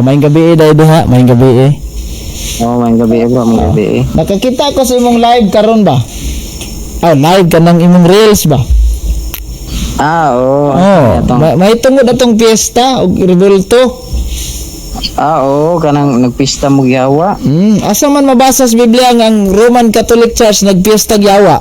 Maayong gabi dahil diha, maayong gabi May gabi bro, may gabi Nakakita ko sa imong live karon ba? Live ka ng imong reels ba? Oo. May tungod atong piyesta og rebulto. Oo, kanang nagpista mo yawa. Asa man mabasa sa Biblia nga ang Roman Catholic Church nagpiyesta yawa?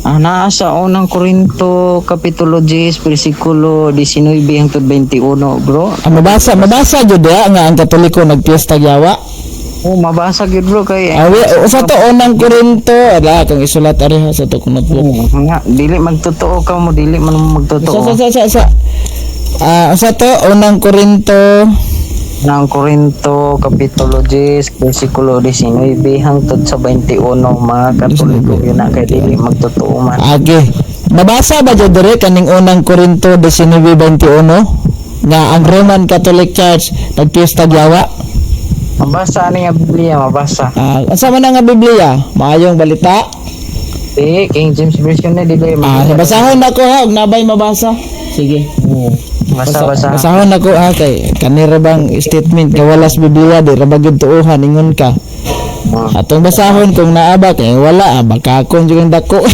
Naa sa unang Korinto kapitulo 10 bersikulo 19 hangtod 21 bro. Mabasa jud nga ang Katoliko nagpiyesta yawa. Mabasa gyud bro kay. Sa to unang Korinto, kang isulat ari ha sa to kun notebook. Nga dili magtotoo ka mo, dili man magtotoo. Sa to unang Korinto Nang Korinto kapitulo 10 bersikulo 19 hangtod sa 21 mga Katoliko yun na kay dili magtotoo man. Nabasa ba jud dire kaning unang Korinto 19:21 nga ang Roman Catholic Church nagpiyesta yawa? Mabasa ni nga Biblia, mabasa. Asa man nga Biblia? Maayong balita? King James version na dili. Basahon nako ha, ug nabay mabasa. Sige. Basa. Basahon nako ha kay kanira bang statement kay wala sa Biblia di ra ba gyud tuohan ingon ka. Atong basahon kung naaba kay wala baka kon jud ang dako.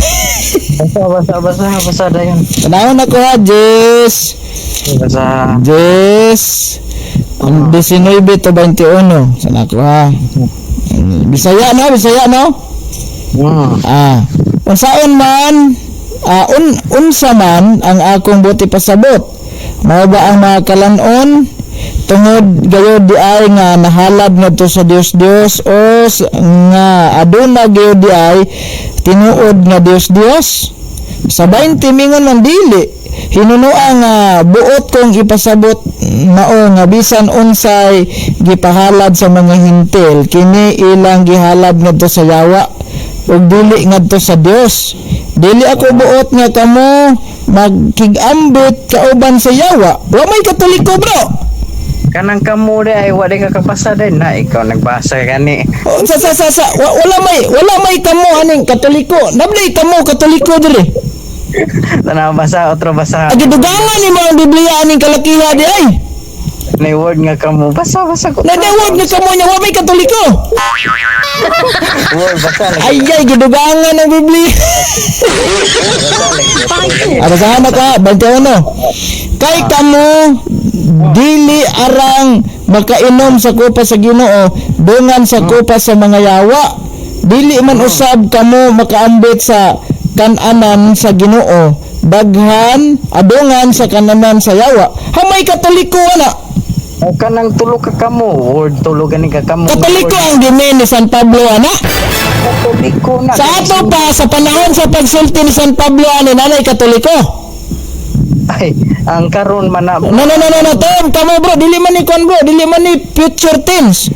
Basa dayon. Tanawon nako ha, Jess. Basa. Jess. 19:21 sana ko ha. Bisaya no? Unsaon man unsa man ang akong buti pasabot, mao ba ang mga kalanon tungod gayud di ay nga nahalad ngadto sa Dios o nga aduna gayud di ay tinuod nga Dios sa 20 mingon man dili hinunoa nga buot kong ipasabot mao nga bisan unsay gipahalad sa mga hintil kini ilang gihalad ngadto sa yawa ug dili ngadto sa Dios. Dili ako buot nga kamo magkigambit kauban sa yawa. Wa may Katoliko bro. Kanang kamo di ay wala ka kabasa din na ikaw nagbasa gani. Wala may kamo aning Katoliko. Nablay kamo Katoliko diri. Tanaw basa otro basa. Agidugangan ni mo ang Biblia aning kalakiha di ay. Nay word nga kamo basa ko. Na word nga kamo nya wa may Katoliko. Word basa. Ay gidugangan ang Biblia. Basahan ka, bantayan kay kamo dili arang makainom sa kupa sa Ginoo dungan sa kupa sa mga yawa. Dili man usab kamo makaambit sa kananan sa Ginoo daghan adungan sa kananan sa yawa. Hamay Katoliko ana. O kanang tulo ka kamo, word tulo gani ka kamo. Katoliko ang dimi ni San Pablo ana. Katoliko na. Sa ato pa sa panahon sa pagsulti ni San Pablo ani nanay Katoliko. Ay, ang karon man na. No, Tom, kamo bro, dili man ni kon bro, dili man ni future tense.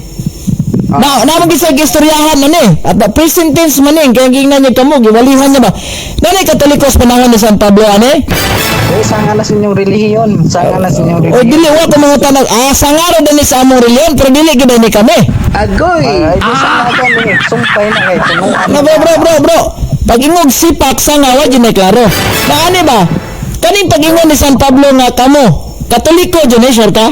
Na magisa istoryahan na ni. At present tense man ni, kaya gingnan niya kamo, giwalihan niya ba? Nanay Katoliko sa panahon ni San Pablo ani? Sanga na sa inyong relihiyon. O dili wa ko mga tanag. Sangaro din sa among reliyon, pero dili gid ni kami. Agoy. Sanga ni sumpay na kay tunuan. Na bro. Pag ingog sipak sanga wa gid klaro. Na ani ba? Kaning pag-ingon ni San Pablo nga kamo, Katoliko jud ni sure ka?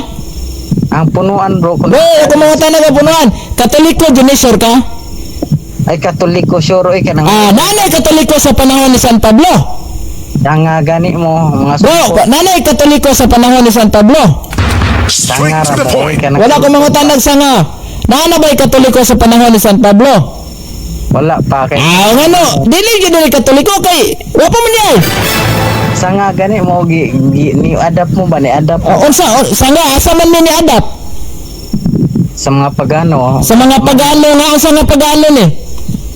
Ang punuan bro. Bro, ako mga tanag punuan. Katoliko jud ni sure ka? Ay Katoliko sure ka nang. Nanay Katoliko sa panahon ni San Pablo. Sanga gani mo mga bro, nanay Katoliko sa panahon ni San Pablo. Sanga ra ka nang. Wala ko mga tanag sanga. Naana ba'y Katoliko sa panahon ni San Pablo? Wala pa kay. Ano? Dili gyud ni Katoliko kay wa pa man niya. Sanga gani mo ni adapt mo ba ni adapt? Unsa sanga asa man ni adapt? Sa mga pagano. Sa mga pagano nga unsa nga pagano ni?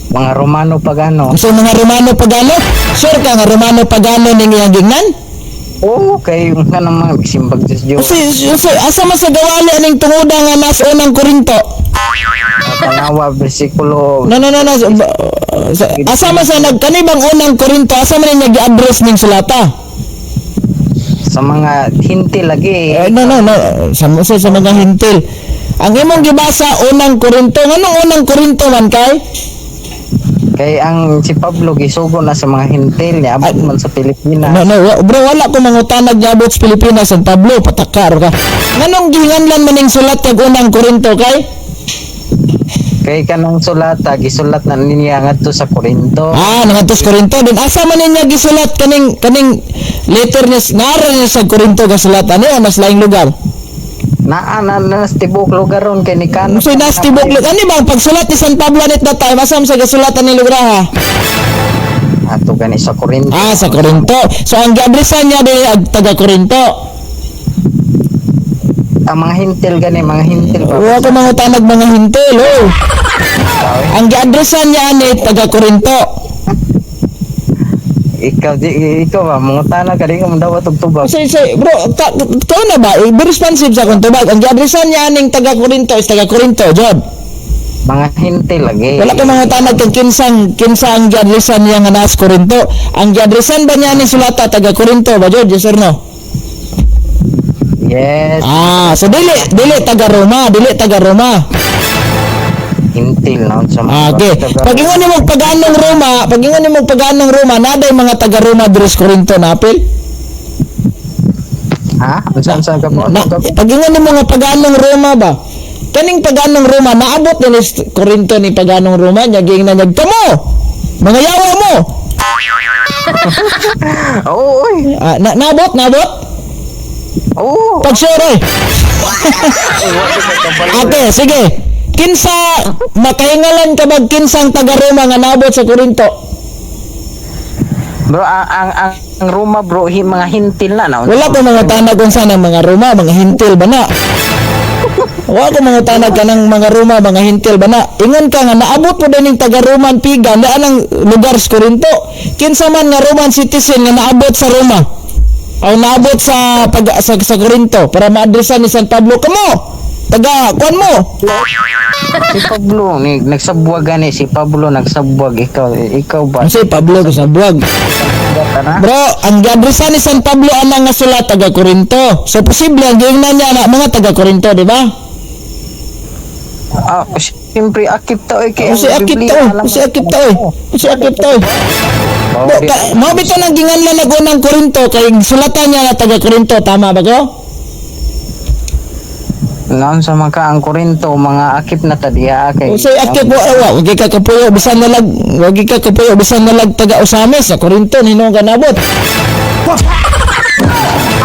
Mga Romano pagano. So mga Romano pagano? Sure ka nga Romano pagano ning iyang gingnan? Oo, kay kanang mga simbag Dios. Asa man sa gawali aning tungoda nga nas unang Korinto? Tanawa bersikulo. No. Asa man sa nagkanibang unang Korinto, asa man niya gi-address ning sulata? Sa mga hintil lagi. No. Sa mga hintil. Ang imong gibasa unang Korinto, nganong unang Korinto man kay? Kay ang si Pablo gisugo na sa mga hintil niya abot man sa Pilipinas. Bro, wala ko mangutanag niabot sa Pilipinas San Pablo, patakar ka. Nganong gihinganlan maning sulat kag unang Korinto kay? Kay kanang sulata gisulat na niya ngadto sa Corinto. Nangadto sa Korinto din. Asa man niya gisulat kaning letter niya nara niya sa Korinto gasulat ano mas laing lugar. Na tibok lugar ron kay ni Kano. So nas tibok lugar ani bang pagsulat ni San Pablo nit that time asam sa gasulatan ni lugar ha? Ato gani sa Corinto. Sa Korinto. So ang giadresan niya di taga Korinto. Ang mga hintil gani mga hintil ba? Wa ko mangutanag mga hintil oh. Ang giadresan niya ni taga Korinto. Ikaw ba mangutana ka di ka mandawat og tubag. Say bro, kau na ba? Be responsive sa kung tubag. Ang giadresan niya ning taga Korinto is taga Korinto, Jod. Mga hintil lagi. Wala ko mga tanag kung kinsa ang giadresan niya nga nas Korinto. Ang giadresan ba niya ni sulata taga Korinto ba, Jod? Yes or no? Yes. So dili taga Roma, Hintil na sa Okay. Pagingon nimo paganong Roma, naday mga taga Roma diri sa Korinto napil. Ha? Unsa ka po? Pagingon nimo nga paganong Roma ba? Kaning paganong Roma naabot din sa Korinto ni paganong Roma nya giingnan nag kamo. Mga yawa mo. Oo, oy. Nabot. Oo. Pagsure. Ate, sige. Kinsa makahingalan ka bag kinsang taga Roma nga naabot sa Korinto? Bro, ang Roma bro, mga hintil na. Wala ko mga tanag kung saan ang mga Roma, mga hintil ba na? Wala ko mga tanag ka ng mga Roma, mga hintil ba na? Ingon ka nga, naabot po din yung taga Roman pigan, daan ang lugar sa Korinto. Kinsa man nga Roman citizen nga naabot sa Roma, o naabot sa Korinto, para maadresan ni San Pablo, kamo! Taga, kuan mo! Si Pablo, nagsabwag gani, si Pablo nagsabwag, ikaw ba? Si Pablo nagsabwag. Bro, ang giadresan ni San Pablo anang nga sulat taga Korinto. So posible ang giingnan niya na mga taga Korinto, di ba? Siyempre akip ta oy kay. Si akip ta. Mo bitaw nang ginganlan nagunang Korinto kay sulatan niya na taga Korinto, tama ba ko? Naon sa mga ang Korinto mga akip na tadiya kay. So akip mo wag ka kapuyo bisan nalag taga Usame sa Korinto ninong kanabot.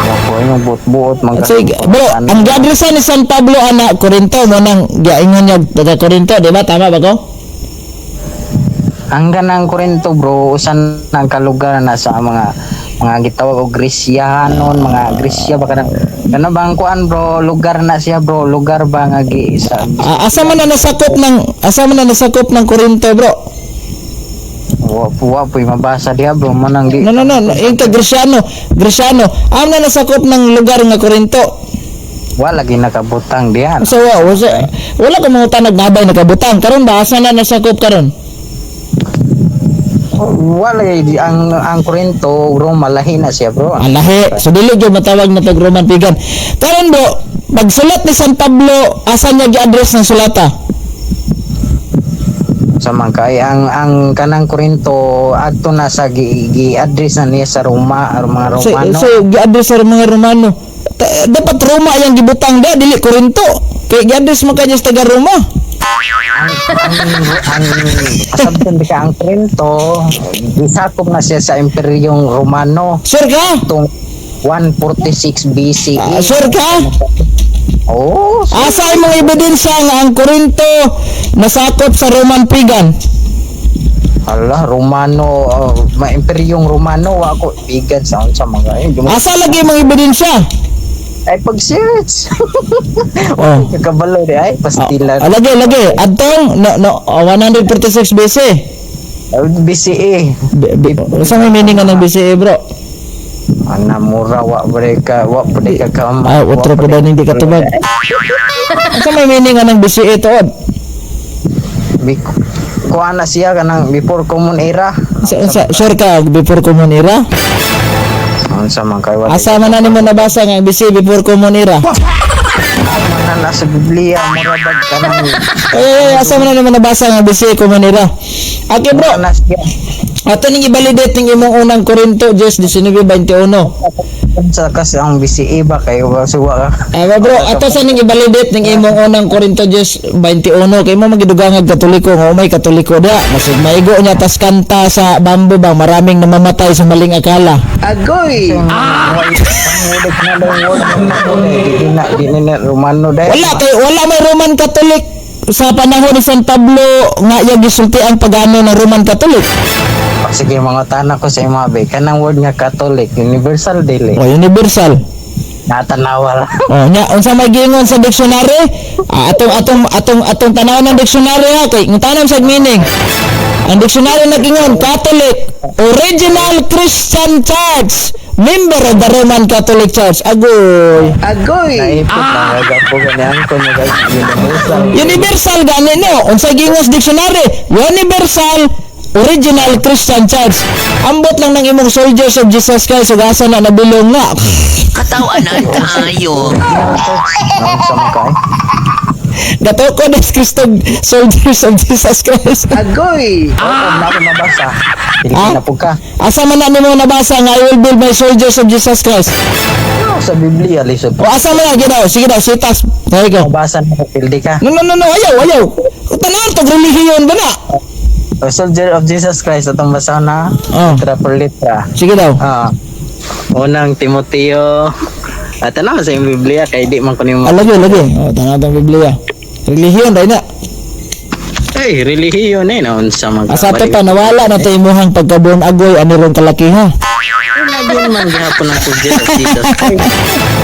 Ako yung buot-buot Sige, bro, ang giadresan ni San Pablo ana Korinto mo nang giingon niya taga Korinto, di ba? Tama ba ko? Ang ganang Korinto bro, usan ang kalugar na sa mga gitawag og Grisyanon, mga Grisya ba kanang bang kuan bro, lugar na siya bro, lugar ba nga gi sa asa man na nasakop ng Korinto bro? Wa po'y mabasa diha bro, manang di. No, yung Grisyano. Am na nasakop ng lugar nga Korinto. Wala lagi nakabutang diha. So wala ko mga tanag nabay nakabutang karon ba asa na nasakop karon? Wala ang Korinto Roma lahi na siya bro. Lahi. So dili gyud matawag na tag Roman pagan. Karon bro, pagsulat ni San Pablo asa niya gi-address ng sulata? Sa kay ang kanang Korinto adto na sa gi-address na niya sa Roma or mga Romano. So gi-address sa mga Romano. Dapat Roma yang gibutang da dili Korinto. Kay gi-address mo kanya sa taga Roma. ang sabton di ka ang Korinto gisakop na siya sa Imperyong Romano. Sure ka? Itong 146 BCE. Sure ka? Oh, asa ang mga ebidensya nga ang Korinto nasakop sa Roman pagan? Hala, Romano, Imperyong Romano, ako bigan sa mga yun. Asa lagi ang mga ebidensya? Ay pag-search. Oh. Kabalo di ay pastilan. Lagi. Adtong 146 BC. BCE. Sa may meaning ng BCE bro? Ana mura wa ka kam. Otro po daw hindi ka tubag. Sa may meaning ng BCE tuod? Kuha na siya kanang before common era. Sure ka before common era? Sa mga kay asa man na nimo nabasa nga BC before common era? na sa Biblia murabag kanang Asa man na naman nabasa nga bisi ko manira. Okay bro, na siya. ato ning i-validate ning imong unang Korinto 10:19-21. Sa kasi ang BCE ba kayo suwa ka. Bro, ato sa ning i-validate ning imong unang Korinto 10:21 kay mo magidugangag Katoliko nga may Katoliko dia. Masig maigo niya tas kanta sa bambo ba maraming namamatay sa maling akala. Agoy. Di na Romano dahil. Wala may Roman Catholic sa panahon ni San Pablo nga iya gisulti ang pagano ng Roman Catholic. Sige mga tanak ko sa imabe kanang word nga Catholic universal dili. O universal. Natanawal. Nya unsa may giingon sa dictionary? Atong tanawon ng dictionary ha kay ngutanan sa meaning. Ang dictionary nagingon Catholic, original Christian Church, member of the Roman Catholic Church. Agoy. Naipot na nagapo ganyan ko universal. Universal gani no. Unsa giingos dictionary? Universal Original Christian Church. Ambot lang ng imong Soldiers of Jesus Christ ug asa na nabilong na. Katawanan tayo. Sa mga Gato ko des Kristo Soldiers of Jesus Christ. Agoy. Na ko mabasa. Dili Ah? na po ka. Asa man na nimo nabasa nga I will build my soldiers of Jesus Christ. Sa Biblia lisod O po. asa man na ginaw? Sige daw, sitas. There you go. Mabasa na ko pildi ka. No, ayaw. Tanan to relihiyon ba na? Soldier of Jesus Christ atong basa na Oh. litra per litra. Sige daw. Unang Timoteo. At ano sa yung Biblia kay di man ko nimo. Lagi. O tanan tong Biblia. Relihiyon dai na. Ay, relihiyon eh na unsa man. Asa to pa nawala na to imuhang pagkabuon agoy ani ron kalakiha. Lagi man gihapon ang soldier of Jesus Christ.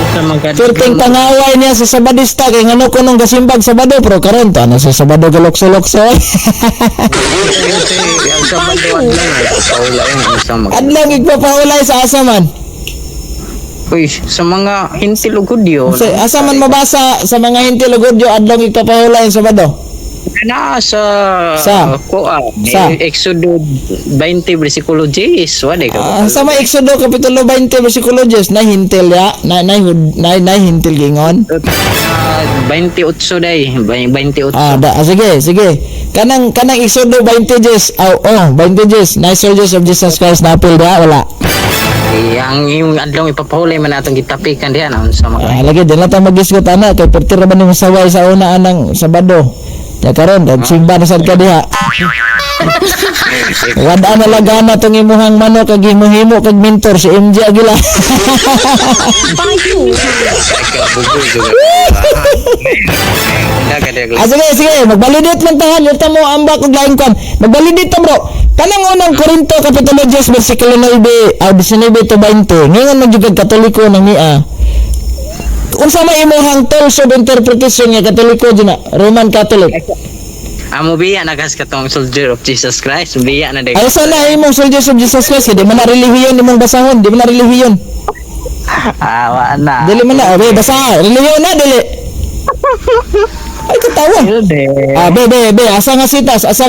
Unsa man ka. Turting pangaway niya sa Sabadista kay ngano ko nung gasimbag Sabado pero karon to ano sa Sabado galokso-lokso. Ang sabanduan lang ay paula yung unsa man. Adlang igpapahulay sa asa man. Uy, sa mga hintil ug Hudyo. Asa man mabasa sa mga hintil ug Hudyo adlang igpapahulay ang Sabado. Na sa Sa? Exodo 20 bersikulo 10 wala ka. Sa may Exodo kapitulo 20 bersikulo 10 na hintil ya na hintil gingon. 28 day, 28. Sige. Kanang Exodo 20 20 na soldiers of Jesus Christ na apil dia wala. Ang yung adlong ipapahulay man atong gitapikan diha na unsa man. Lagi din na ta magisgot ana kay pertira ba nimo saway sa una anang Sabado. Ya karon simba na sad ka diha. Wada na lagana tong imuhang manok kag himo kag mentor si MJ Aguila. Sige, magbalidate lang tahan. Yun mo ambak og lain kon. Magbalidate ta bro. Kanang unang Korinto kapitulo 10 bersikulo 9 19 to 20. Ngayon magyugad Katoliko nang niya. Unsa may imong tools of interpretation nga Katoliko dina? Roman Catholic. Amo biya nagas katong soldier of Jesus Christ, biya na day. Ay sana imong soldiers of Jesus Christ, di man na relihiyon imong basahon, di man na relihiyon. Wa na. Dili man na, obe basa, relihiyon na dili. Ay katawa. Be, asa nga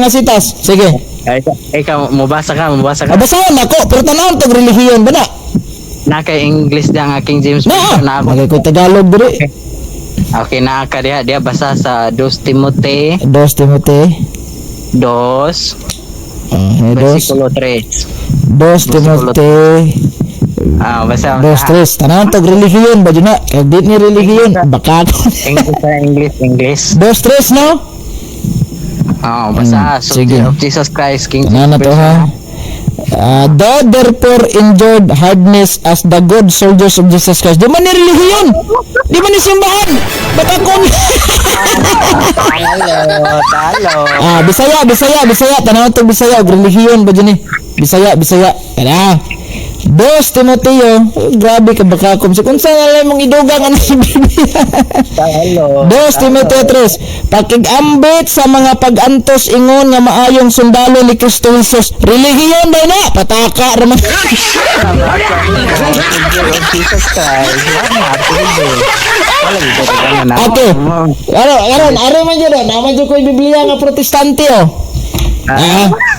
sitas. Sige. Ay ka mabasa ka. Basahon ako, pero tanawon tog relihiyon ba na? Na kay English dang King James Na, magay ko Tagalog diri. Okay na ka dia basa sa 2 Timothy 2 Timothy 2 Bersikulo 3. 2 Timothy Basa 2:3 tanawon tog relihiyon ba dina? Kay di ni relihiyon baka English. 2:3 no? Basa sige. soldier of Jesus Christ King Ano na to ha? Thou therefore endured hardness as the good soldiers of Jesus Christ. Di man ni relihiyon. Di man ni simbahan. Batakon. Talo. Bisaya. Tanawon to Bisaya. Relihiyon ba dyan eh? Bisaya. Kaya 2 Timoteo. Grabe ka bakakom. So kung saan alam mong idugang ano si Biblia. Talo. 2 Timoteo 3. Pakigambit sa mga pag-antos ingon nga maayong sundalo ni Kristo Jesus. Relihiyon daw na. Pataka raman. Jesus Christ. Okay. Aron man dyan. Naman dyan ko yung Biblia nga protestante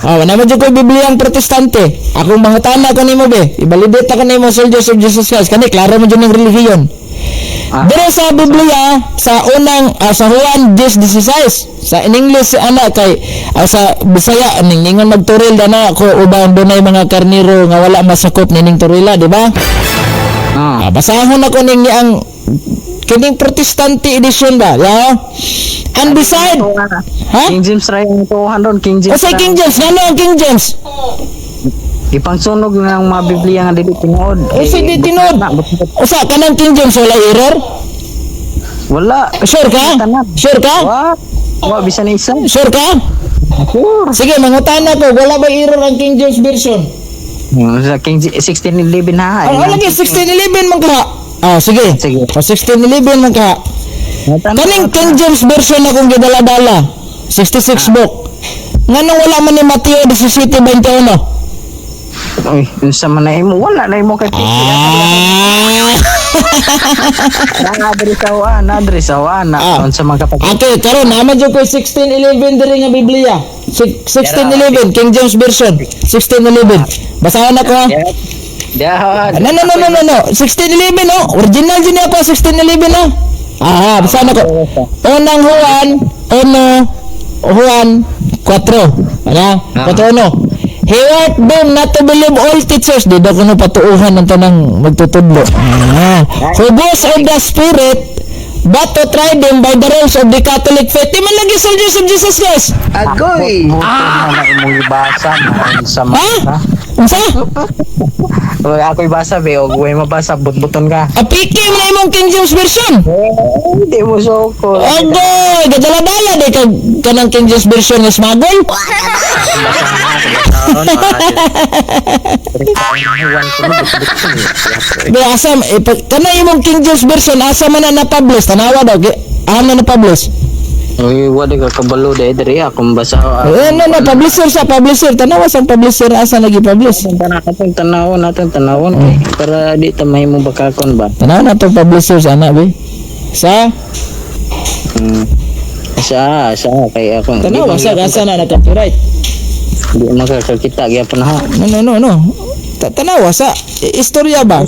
naman dyan ko yung Biblia nga protestante. Akong mangutana ko nimo be. Ibalidate ka nimo soldiers of Jesus Christ. Kani, klaro man dyan ng relihiyon. Pero sa Biblia, sa unang sa Juan 10:16, sa in English ana kay sa Bisaya ningon magturil na ko ubang dunay mga karniro nga wala masakop nining turila, di ba? Basahon ako ning ang kining Protestante edition ba? Ya. And beside, ha? King James ra yung 200 King James. O sa King James, ngano ang King James? Ipangsunog ng mga Biblia nga dili tinuod. O sa di tinod. O sa kanang King James wala error? Wala. Sure ka? Sure ka? Wa bisan isa. Sure ka? Sige, mangutana ko, wala ba error ang King James version? Sa King 1611 ha. Ang lagi 1611 man ka. Sige. Sige. O 1611 man ka. Kaning King James version akong gidala-dala. 66 book. Nganong wala man ni Mateo 17:21? Uy, unsa man na imo? Wala na imo kay Nadri sawana. Unsa man kapag Okay, karon naman jud ko 1611 diri nga Biblia. 1611 King James version. 1611. Basahan ako ha. No. 1611 no. Original din ako 1611 no. Basahan ako. Unang Juan 4. Ano? 4 He wrote them not to believe all teachers. Di daw kuno patuuhan ng tanang magtutudlo. Who boast of the Spirit, but to try them by the rules of the Catholic faith. Di man lagi soldiers of Jesus Christ. Agoy. Na imong ibasa sa mga. Unsa? Oy, ako'y basa be, og way mabasa butbuton ka. Apiki mo na imong King James version. Hindi mo soko. Agoy, gadala-dala di ka kanang King James version nga smagol. Asa kanang imong King James version asa man na publish tanawa daw. Na na-publish. Uy, wala ka kabalo diri akong basa. Publisher sa publisher. Tanawa sa publisher asa nagi-publish. Tanawon natin para di ta mahimo bakakon ba. Tanawa na to publisher sana be. Sa kay akong. tanawa sa asa na copyright. Di makakakita gyapon ha. No. Tanawa sa istorya ba?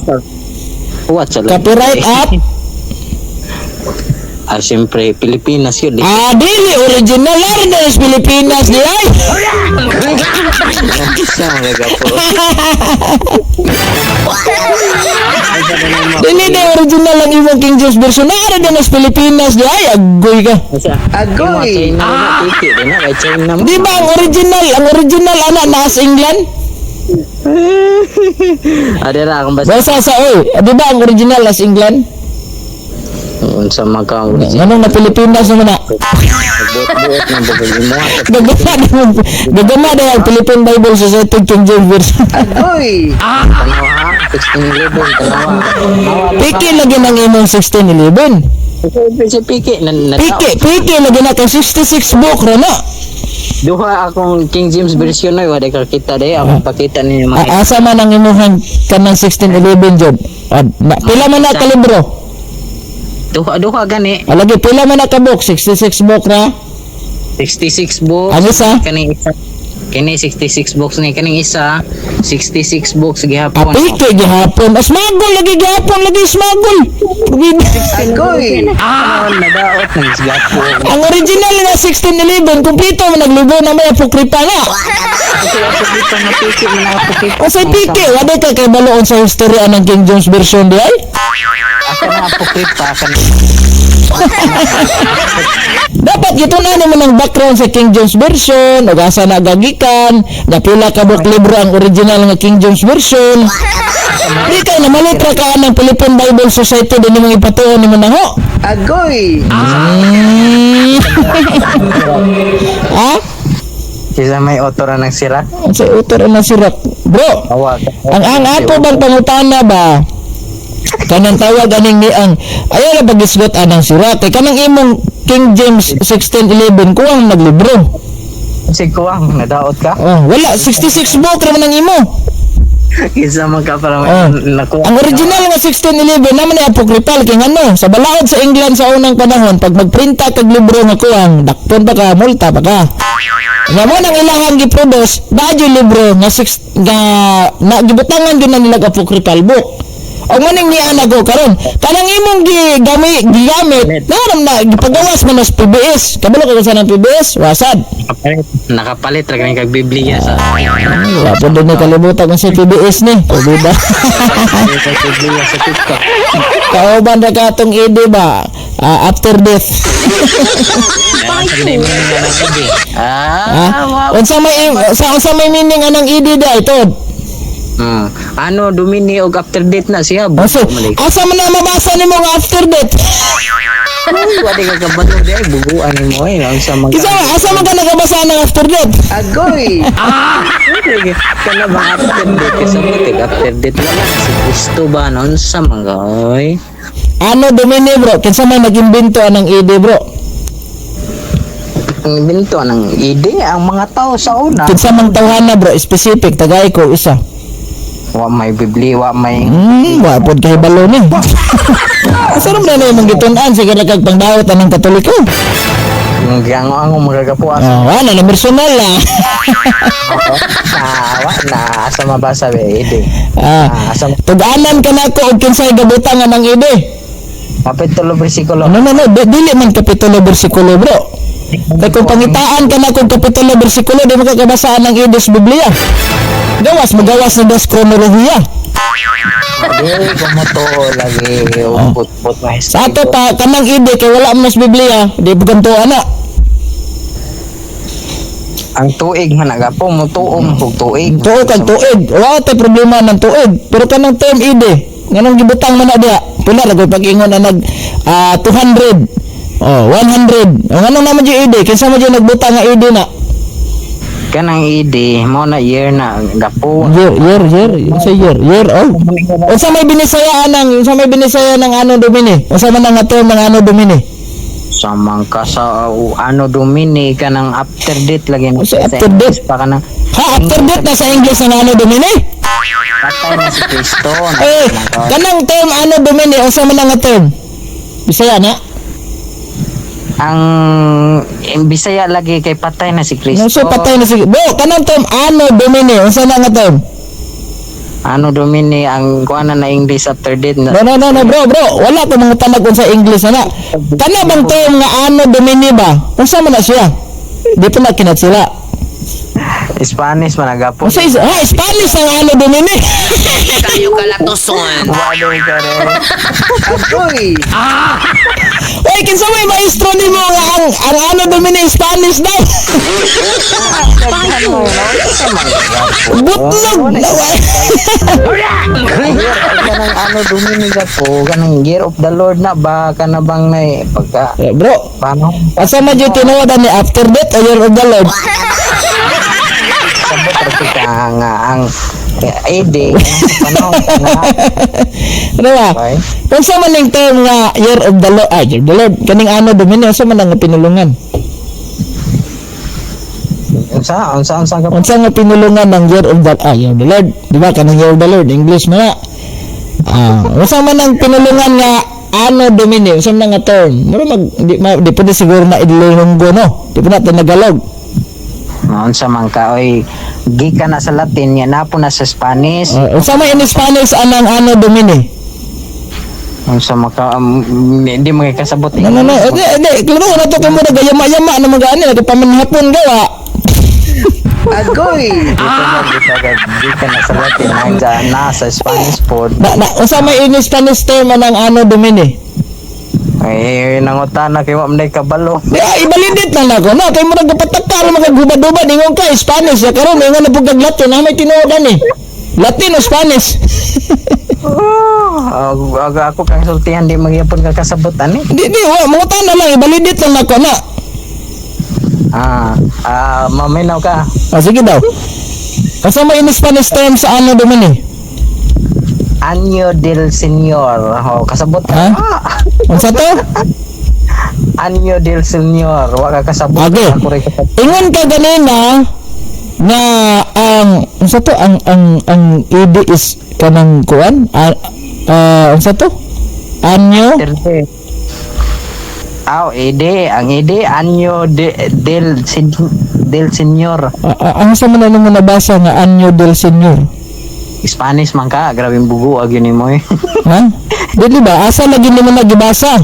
What sa Copyright at siyempre Pilipinas yun. dili original rin na sa Pilipinas di ay. Isa mga po. Dili na original ang imong King James version na rin na sa Pilipinas di ay. Agoy ka. Agoy. Di ba ang original ana nasa England? Adira akong basa. Basa sa di ba ang original nasa England? Unsa maka Anong na Pilipinas naman na? buot ng Gagama na yung Philippine Bible Society King James version. Agoy. Tanawa 1611 tanawa. Piki lagi ng imong 1611. Piki Piki lagi na kang 66 book ra na. Duha akong King James version na wala ka kita day akong pakita ninyo mga. Asa man ang imong kanang 1611 job? Pila man na ka libro? Duha gani. Lagi pila man na ka book? 66 book ra? 66 books. Ano sa? Kini 66 books ni kaning isa 66 books gihapon. Piki gihapon. Smagol lagi gihapon lagi smagol. Agoy. Nadaot ng gihapon. Ang original nga 1611 kumpleto man naglibo na may apokripa nga. O sa piki, wala ka kay baloon sa history ng King James version di ay? Asa na apokripa kan. Dapat gito na naman ang background sa King James version, ug asa nagagikan, napila ka book libro ang original nga King James version. Di kay na malitra ka ng Philippine Bible Society din mong ipatuon nimo na ho. Agoy. Kisa may autora ng sirat. Sa author na sirat. Bro, ang ato bang pangutana ba? Kanang tawag aning ni ang ayaw na pagisgot anang sirat. Kay kanang imong King James 1611 kuwang naglibro. Si Kuwang, nadaot ka? Wala 66 book ra man ang imo. Kisa man ka para nakuha. Ang original nga 1611 naman ay apocryphal kay ngano sa balaod sa England sa unang panahon pag magprinta kag libro nga kuwang dakpon pa ka multa pa ka. Nga mo nang ilahang giproduce, daadyo libro nga 6 nga nagibutangan gyud na nila apocryphal book. O maning ni anak ko karon. Kanang imong gigamit, naram na gipagawas man sa PBS. Kabalo ka sa nang PBS, wasad. Nakapalit ra kang Biblia sa Wa po din kalimutan kung sa PBS ni. O di ba? Biblia sa TikTok. Kauban na ka atong ide ba? After death. Unsa may meaning anang ide da ito? Ano dumini og after date na siya. Asa man na mabasa nimo nga after death? Wala ka kabalo di ay bubuan mo ay sa mga. Asa man ka nagabasa ng after death? Agoy. Kana ba after date sa butik after date wala si Kristo ba non sa mga oy. Ano domini bro? Kinsa may nag-imbento anang ide bro? Ang binto ng ide ang mga tao sa una. Kinsa mang tawhana bro? Specific tagay ko isa. Wa may Biblia, wa may Wa pod kay balo ni. Asa ram na imong gitun-an sige kag pangdawat anang Katoliko. ang magagapuan. Wala na personal na. Wala asa mabasa be ide. Asa Tug-anan ka na ko og kinsay gabutang anang ide. kapitulo bersikulo. No, dili man kapitulo bersikulo bro. Kaya kung pangitaan ka na kung kapitulo bersikulo, di mo kakabasaan ng ides Biblia. Magawas na dos kronolohiya. Hindi ko mo to lagi umbot-bot na Sa ato pa, kanang ide, kay wala mo sa Biblia, di po ganito ana. ang tuig man nagapo mo tuom og tuig. Tuig kag tuig. Wala tayo problema ng tuig. Pero kanang term ide, nganong gibutang man na diha. Pila lagoy pag-ingon na nag 200. 100. Nganong naman yung ide? Kinsa mo yung nagbutang nga ide na? Kanang ide mo na year na gapo. Year. Sa year. Unsa may binisayaan ng ano domini? Unsa man ang term ng ano domini? Samang ka sa ano domini kanang after date lagi na Sa after date? pa kanang After date na sa English ng ano domini? patay na si Kristo. Kanang term ano domini? Unsa man ang term? Bisaya na? Ang Bisaya lagi kay patay na si Kristo. So patay na sige. Bro, kanang term ano domini? Unsa na nga term? Ano domini ang kuana na English after date na No, bro. Wala ko mga tanag sa English na. Kana bang term nga ano domini ba? Unsa man na siya? Di pa na kinat sila. Spanish man nagapo. Unsa Spanish ang ano domini? Kayo kalatoson. Wadoy ka rin. Agoy! Oy, kinsa may maestro nimo nga ang ano domini Spanish daw? Butlog na Kanang ano domini gapo, kanang year of the Lord na ba kana bang na pagka bro, paano? asa man yung tinuod ni after death o year of the Lord? Sabot ra ka nga ang ide paano na Ano ba? okay? Unsa man ning term nga year of the Lord? Year of the Lord. Kaning ano domini unsa man ang pinulungan? Unsa ka Unsa nga pinulungan ng year of the Lord? Di ba kanang year of the Lord English mo na? Unsa man ang pinulungan nga ano domini? Unsa man nga term? Mura di pwede siguro na idulunggo no. Di pa natin nagalog. unsa man ka oy gikan na sa Latin yan napo na sa Spanish Unsa man in Spanish anang ano domini? unsa man ka hindi mo kasabot No. Klaro na to kay mo nagayama-yama na magani nagpamanhapon gawa. agoy gikan na sa Latin na sa Spanish pod Unsa may in Spanish term anang ano domini? nangutan na kay wa man kabalo Ibalidit na ako na kay mo nagpatakar magagubad-ubad ingon ka Spanish ya karon ingon na pug Latin na may tinuodan ni Latin o Spanish. ako kang sultihan di magyapon ka kasabot ani Di wa mo na lang ibalidit lang ako na. maminaw ka Sige daw. Kasama in Spanish term sa ano domini? Año del Señor kasabot ka Unsa to? Año del Señor wa ka kasabot Okay. ako rin kasabot Ingon ka ganina na unsa to ang ide is kanang kuan unsa to? Anyo? ide ang ide Año del Señor Ang sa man nabasa nga Anyo del Señor? Spanish man ka, grabe bugo ag yun mo eh. Ha? Di ba? Asa lagi nimo nagibasa?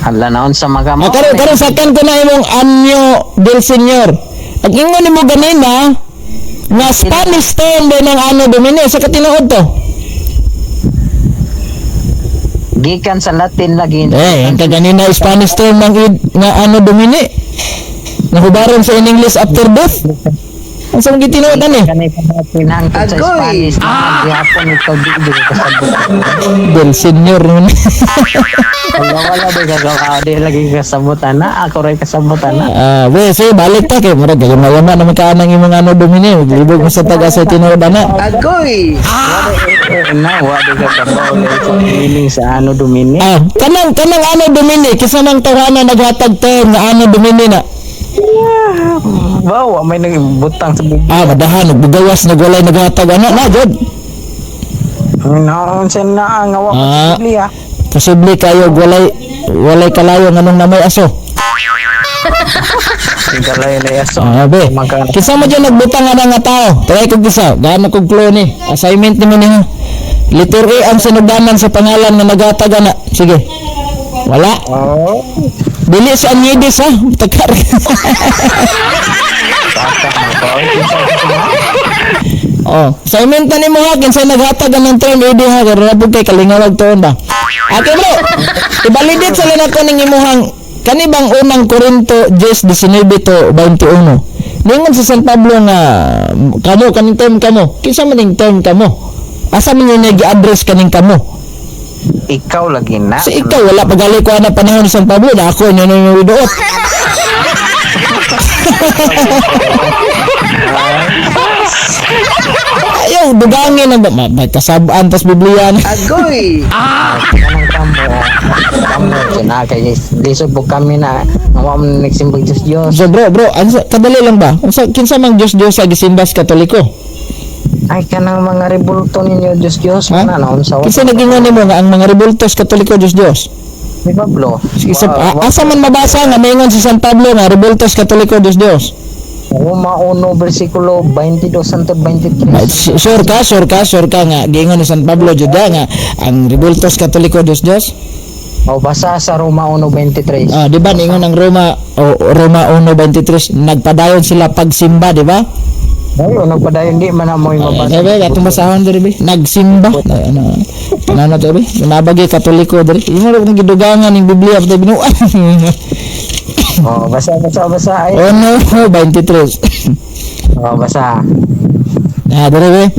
Hala naon sa mga mo. Karon sakan ko na imong anyo del Señor. Pag ingon nimo ganina nga Spanish term din ang ano domine sa katinuod to. Gikan sa Latin lagi. Ang kaganina Spanish term nga ano domine. Nahubaron sa in English after death. Ang sa mga tinuod ani? Kanay pinangkot sa Spanish. Gihapon ito di kasabot. Del Señor nun. Wala di lagi kasabutan na. Ako rin kasabutan na. We, say balik ta kay murag gayon mayama naman ka nang imong ano domine. Libog mo sa taga sa tinuod ana. Agoy! Na, wala ka kabaw. Meaning sa ano domine. Kanang ano domine kisa nang tawanan naghatag term nga ano domine na. Wow, may nagbutang sa bibig. Madahan nagbugawas nagwalay naghatag ana na jud. Naon sa na nga wa sa Biblia. Posible kayo walay kalayo nganong namay aso. Galay na yaso. Be. Kinsa mo dyan nagbutang nga tao? Try kog gisa. Gaano kog clue ni? Assignment ni mo niya. Letter A ang sinugdanan sa pangalan nga naghatag ana. Sige. Wala. Oh. Dili sa anyidis ha. Takar. Assignment na nimo ha kinsa naghatag ang term ID ha kay rabog kay kalingawag tuon ba. Okay bro. Ibalidate sa lang ako ning imuhang kani bang unang Korinto 10:19 to 21. Ningon sa San Pablo nga kamo kaning term kamo. Kinsa man ning term kamo? Asa man yung nag-address kaning kamo? Ikaw lagi na. Sa ikaw wala pagali ko na panahon ni San Pablo na ako inyo yung widoot. Ayaw, dugangin na ba? Kasabaan tas Biblia na. Agoy! Kanang kamo kinakay lisod po kami na nawa mo nagsimbag Diyos. So bro, kadali lang ba? Kinsa mang Diyos sa gisimba sa Katoliko? Ay kanang mga rebulto ninyo Diyos Ha? na naon sa Kinsa nagingon nimo nga ang mga rebultos Katoliko Diyos? Di Pablo. Sige, asa man mabasa nga maingon si San Pablo nga rebultos Katoliko Diyos? Roma 1 versikulo 22 hangtod 23. Sure ka nga giingon ni San Pablo jud nga ang rebultos Katoliko Diyos. O basa sa Roma 1:23. Di ba ningon ang Roma 1:23 nagpadayon sila pagsimba, di ba? Ayo nagpadayon di man mo mabasa. Bebe, atong basahon diri be. Nagsimba. Ano to be? Nabagi Katoliko diri. Imo ra kung gidugangan ning Biblia pati binuan. Oh, basa ay. 1:23. Oh, basa. Diri be.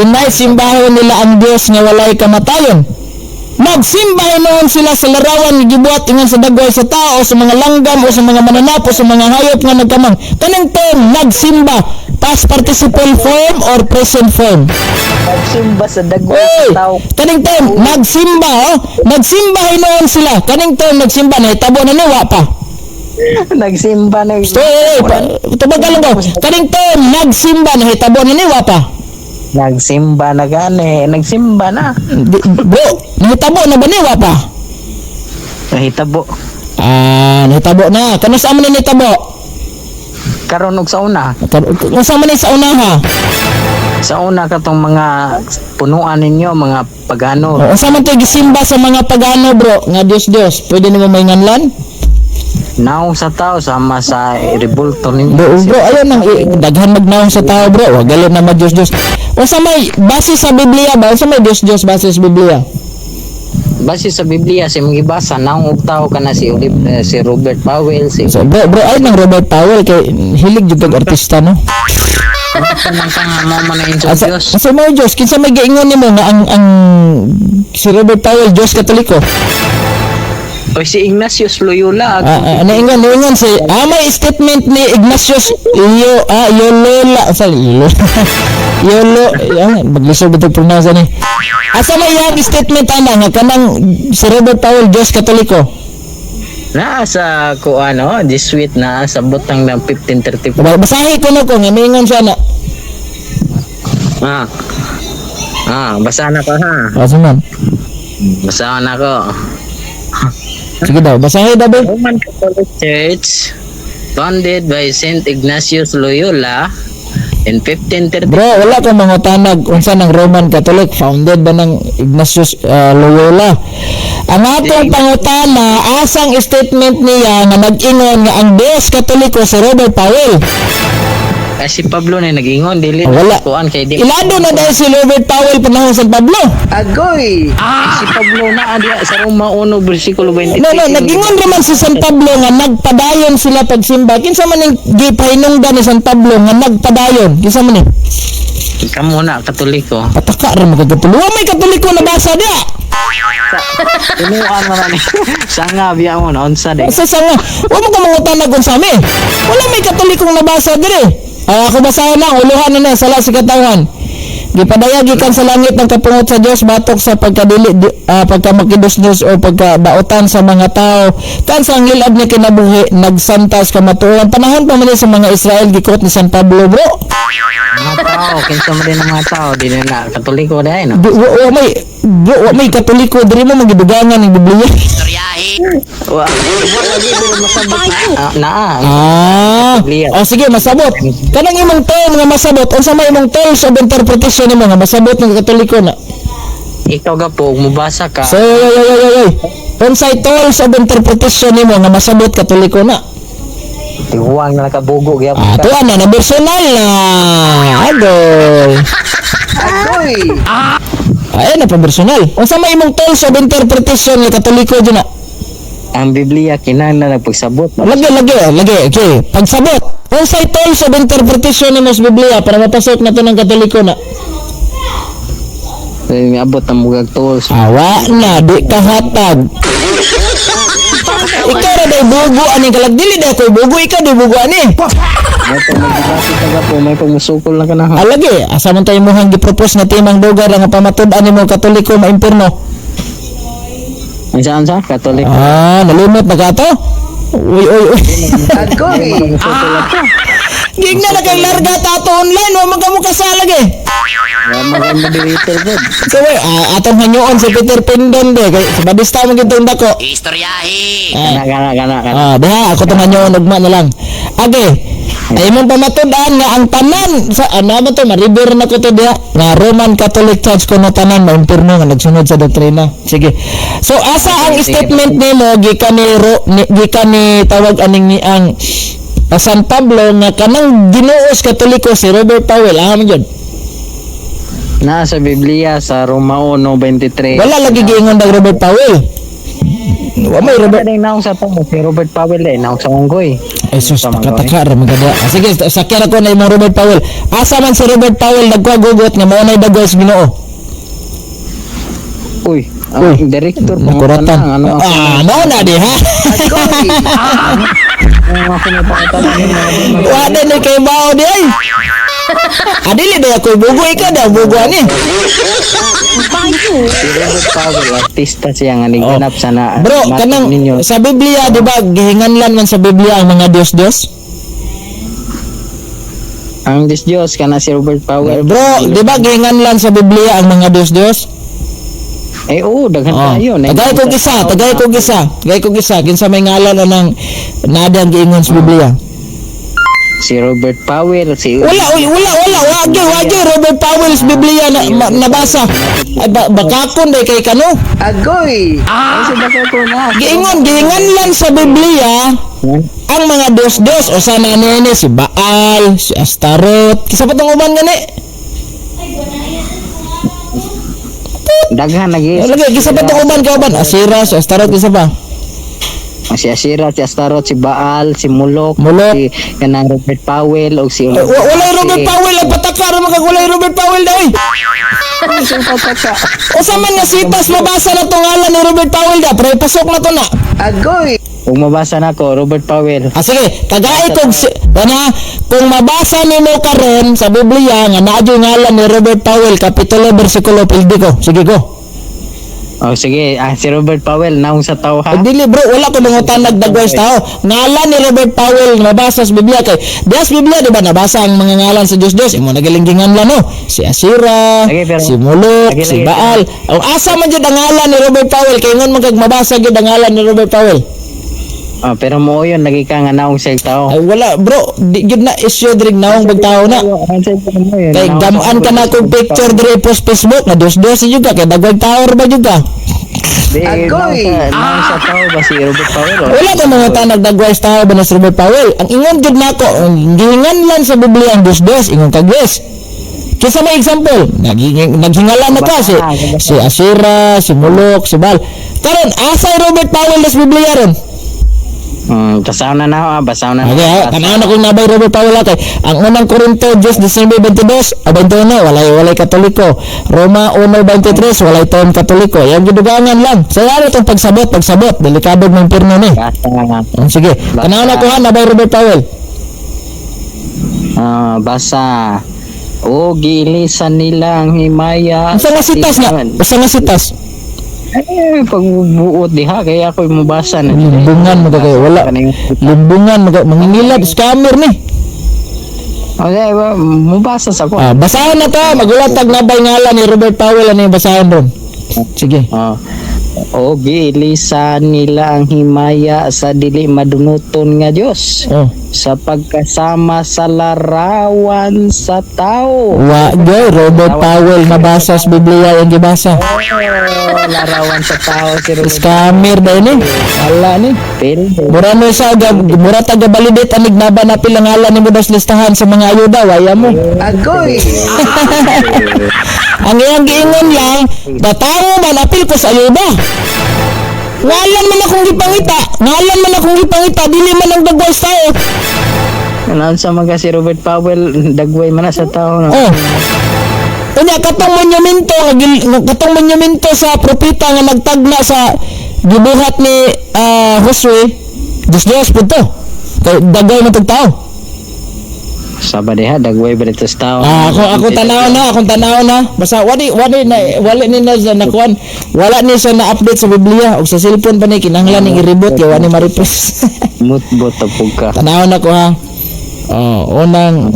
Inay simbahon nila ang Dios nga walay kamatayon. Nagsimba noon sila sa larawan nga gibuhat ingon sa dagway sa tao, sa mga langgam o sa mga mananapo, sa mga hayop nga nagkamang. Kanang term nagsimba, past participle form or present form? Nagsimba sa dagway sa tao. Kaning term nagsimba, nagsimba noon sila. Kaning term nagsimba na hitabo na niwa pa. Nagsimba na. Tabagal lang ko. Kaning term nagsimba na hitabo na niwa pa. Nagsimba na gani. Nagsimba na. Bro, nahitabo na ba niwa pa? Nahitabo. Nahitabo na. Kano sa amin nahitabo? Karon og sa una. Kano sa amin sa una ha? Sa una katong mga punuan ninyo, mga pagano. Sa man tayo gisimba sa mga pagano bro, nga Diyos. Pwede nimo mainganlan? Naong sa tao sama sa rebulto ninyo. Bro, ayun nang daghan magnaong sa tao bro. Wag galit na mag-Diyos. O sa may base sa Biblia ba? O sa may Diyos base sa Biblia? Base sa Biblia si mga ibasa naong og tao kana si Robert Powell si So, bro, ay nang Robert Powell kay hilig jud og artista no. kanang tanga mo man na sa Dios. Sa may Diyos, kinsa may giingon nimo nga ang si Robert Powell Diyos Katoliko? O si Ignatius Loyola. Naingon si may statement ni Ignatius maglisod ito pronounce ni. Asa may yang statement ana nga kanang si Robert Powell Diyos Katoliko? Na sa ko ano, Jesuit na sa butang ng 1534. Basahi ko na ko nga maingon siya na. Basa na ko ha. Asa man? Basa na ko. Sige daw, basahin daw ba? Roman Catholic Church founded by Saint Ignatius Loyola In 1530. Bro, wala kang mga tanag unsa ng Roman Catholic, founded ba ng Ignatius Loyola. Ang atong pangutana, asang statement niya nga nag-ingon nga ang Diyos Katoliko si Robert Powell. Si Pablo na nag-ingon dili Wala. kuan kay di. Ilado na dahil si Robert Powell panahon San Pablo. Agoy. Si Pablo na adi sa Roma 1 bersikulo 23. No, nag-ingon naman si San Pablo nga nagpadayon sila pagsimba. Kinsa man ning gipahinungdan ni San Pablo nga nagpadayon? Kinsa man ni? Kamo na Katoliko. Pataka ra mo katulo. Wa may Katoliko na basa dia. Tinuan man ni. Sanga biya mo na unsa de. Sa nga, wa mo ka mangutan kung sa amin. Wala may Katolikong nabasa dire. Ako basahin lang, uluhan na sala si katawan. Gipadayag gikan sa langit ng kapungot sa Dios batok sa pagkadili pagkamakidus-dus o pagkadaotan sa mga tao kan sa ang lilab ni kinabuhi nagsantas kamatuoran panahon pa man sa mga Israel gikot ni San Pablo, bro. Mga tao, kinsa man din ang mga tao di nila Katoliko dai no. Wa may Katoliko diri mo magidugangan ng Biblia. Istoryahin. Wa lagi pero masabot na. O sige, masabot. Kanang imong term nga masabot, unsa may imong terms of interpretation nimo nga masabot ng Katoliko na? Ikaw ga po mubasa ka. So, unsay terms of interpretation nimo nga masabot Katoliko na? Tiwang na nakabugo gyapon Tuwa na personal na. Agoy. Ay na pa personal. Unsa may imong terms of interpretation nga Katoliko dyan na? Ang Biblia kinahanglan nagpagsabot. Lagi. Okay. Pagsabot. Unsay terms of interpretation nimo sa Biblia para mapasok na to ng Katoliko na? May abot ang mugag tools. Awa na, di kahatag. Ikaw ra day bugo ani kalagdili day koy bugo ikaw day bugo ani. May pag magbabati ka ga po, may pag musukol na ka na ha. Alagi, asa man tayo mohang gipropose nga timang dugar nga pamatud-an nimo Katoliko maimpirno. Ansa Katoliko. Nalimot na ka to? Uy. Agoy. Gigna na kay larga tato online, wa man kamo kasalag eh. Maganda moderator good. So wait, atong hanyoon si Peter Pindon de kay sa badista mo gitong dako. Istoryahin. Kana. Diha ako tong hanyoon ugma na lang. Age. Ay mong pamatud-an nga ang tanan sa ano ba to ma-review na ko to diha nga Roman Catholic Church kuno tanan maimpirno nga nagsunod sa doktrina. Sige. So asa ang statement nimo gikan ni tawag aning ni ang San Pablo nga kanang Ginoos Katoliko si Robert Powell mo jud. Nasa Biblia sa Roma 1:23. Wala lagi giingon dag Robert Powell. Wa may Robert. Ding naong sa to si Robert Powell naong sa Unggoy. Ay sus, pakatakar magada. Sige, sakyan ako na imong Robert Powell. Asa man si Robert Powell nagkagugot nga mao nay dagol sa Ginoo. Uy, ang director Nakuratan. ano mao na di ha. Wala ni kay mao di ay. Adili day ako bugo ikaw daw bugo ani. Si Robert Powell artista siya nga niganap sa na. Bro, kanang sa Biblia di ba gihinganlan man sa Biblia ang mga Dios-Dios? Ang Diyos kana si Robert Powell. Bro, di ba gihinganlan sa Biblia ang mga Dios-Dios? Oo, daghan tayo. Tagay ko gisa. Kinsa may ngalan ng nadang giingon sa Biblia? Si Robert Powell, si Wagi Robert Powell sa Biblia na nabasa. Ay bakakon day kay kano. Agoy. Kasi baka ko na. Giingan lang sa Biblia ang mga Diyos-Diyos o sana nene si Baal, si Astaroth. Kisa pa tong uban gani? Daghan lagi. Lagi kisa pa tong uban ka uban? Asira, si Astaroth kisa pa. Si Asira, si Astaroth, si Baal, si Molok, Molok. si kanang Robert Powell o si Walay Robert Powell ang patakar magagulay Robert Powell daw eh. O sa man nga sitas mabasa na tong ngalan ni Robert Powell da, pero pasok na to na. Agoy. Kung mabasa na ko, Robert Powell. Sige, tagay kog kung mabasa nimo karon sa Biblia nga naa yung ngalan ni Robert Powell kapitulo bersikulo pildi ko. Sige go. Oh, sige. Si Robert Powell, naong sa tao ha? Dili bro, wala ko mangutan nagdagway sa tao. Ngalan ni Robert Powell mabasa sa Biblia kay Dias Biblia di ba nabasa ang mga ngalan sa Diyos-Diyos. Imo nagalingingan lang no. Si Asira, si Molok, si Baal. Ang asa man jud ang ngalan ni Robert Powell kay ngon magag mabasa jud ang ngalan ni Robert Powell. pero mo yun lagi ka nga naong sa tao. Ay wala bro, di gyud na issue diri naong bagtao na. Kay gamaan ka na kong picture diri post Facebook na dos-dos juga kay dagway tower ba juga. Agoy! Naong sa tao ba si Robert Powell? Wala ka mga tanag dagway tao ba na si Robert Powell. Ang ingon gud nako, gihingan lang sa Biblia ang dos-dos ingon ka guys. Kisa may example, naghingala na ka si Asira, si Mulok, si Bal. Karon asa Robert Powell sa Biblia ron? Basaw na basaw na. Okay, tanaw na kung nabay Robert Powell kay ang unang Korinto 10:22 21 walay katoliko. Roma 1:23 walay ton katoliko. Yang gidugangan lang. Sayaro tong pagsabot, delikado ng pirno ni. Sige, tanaw na ko ha nabay Robert Powell. Basa. O gilisan nila ang himaya. Usa nga sitas. Pagbuot diha kaya ako mabasa na. Limbungan mo kayo wala. Limbungan mo mangilad scammer ni. Okay, mabasa sa ko. Basahan na to, magulatag nabay ngalan ni Robert Powell ano yung basahan ron. Sige. O gilisan nila ang himaya sa dili madunuton nga Dios. Sa pagkasama sa larawan sa tao. Robert Powell nabasa sa Biblia yung gibasa. Larawan sa tao si Robert. Scammer ba ini? Wala ni. Mura no sa mura taga balidit anig naba na pilang ngalan ni mo das listahan sa mga ayuda waya mo. Agoy. Ang iyang giingon lang, batawo man apil ko sa ayuda. Ngalan man akong gipangita, dili man ang dagway sa tao. Ano sa mga si Robert Powell dagway man na sa tao no. Unya katong monumento sa propeta nga nagtagna sa gibuhat ni Josue, Diyos punto. Kay dagway man tag tao. Saba diha dagway ba dito sa tao. Ako tanaw na. Basta wala ni na nakuan. Wala ni sa na-update sa Biblia o sa cellphone pa ni kinahanglan ning i-reboot kay wala ni ma-refresh. Mutbot tapog ka. Tanaw na ko ha. Unang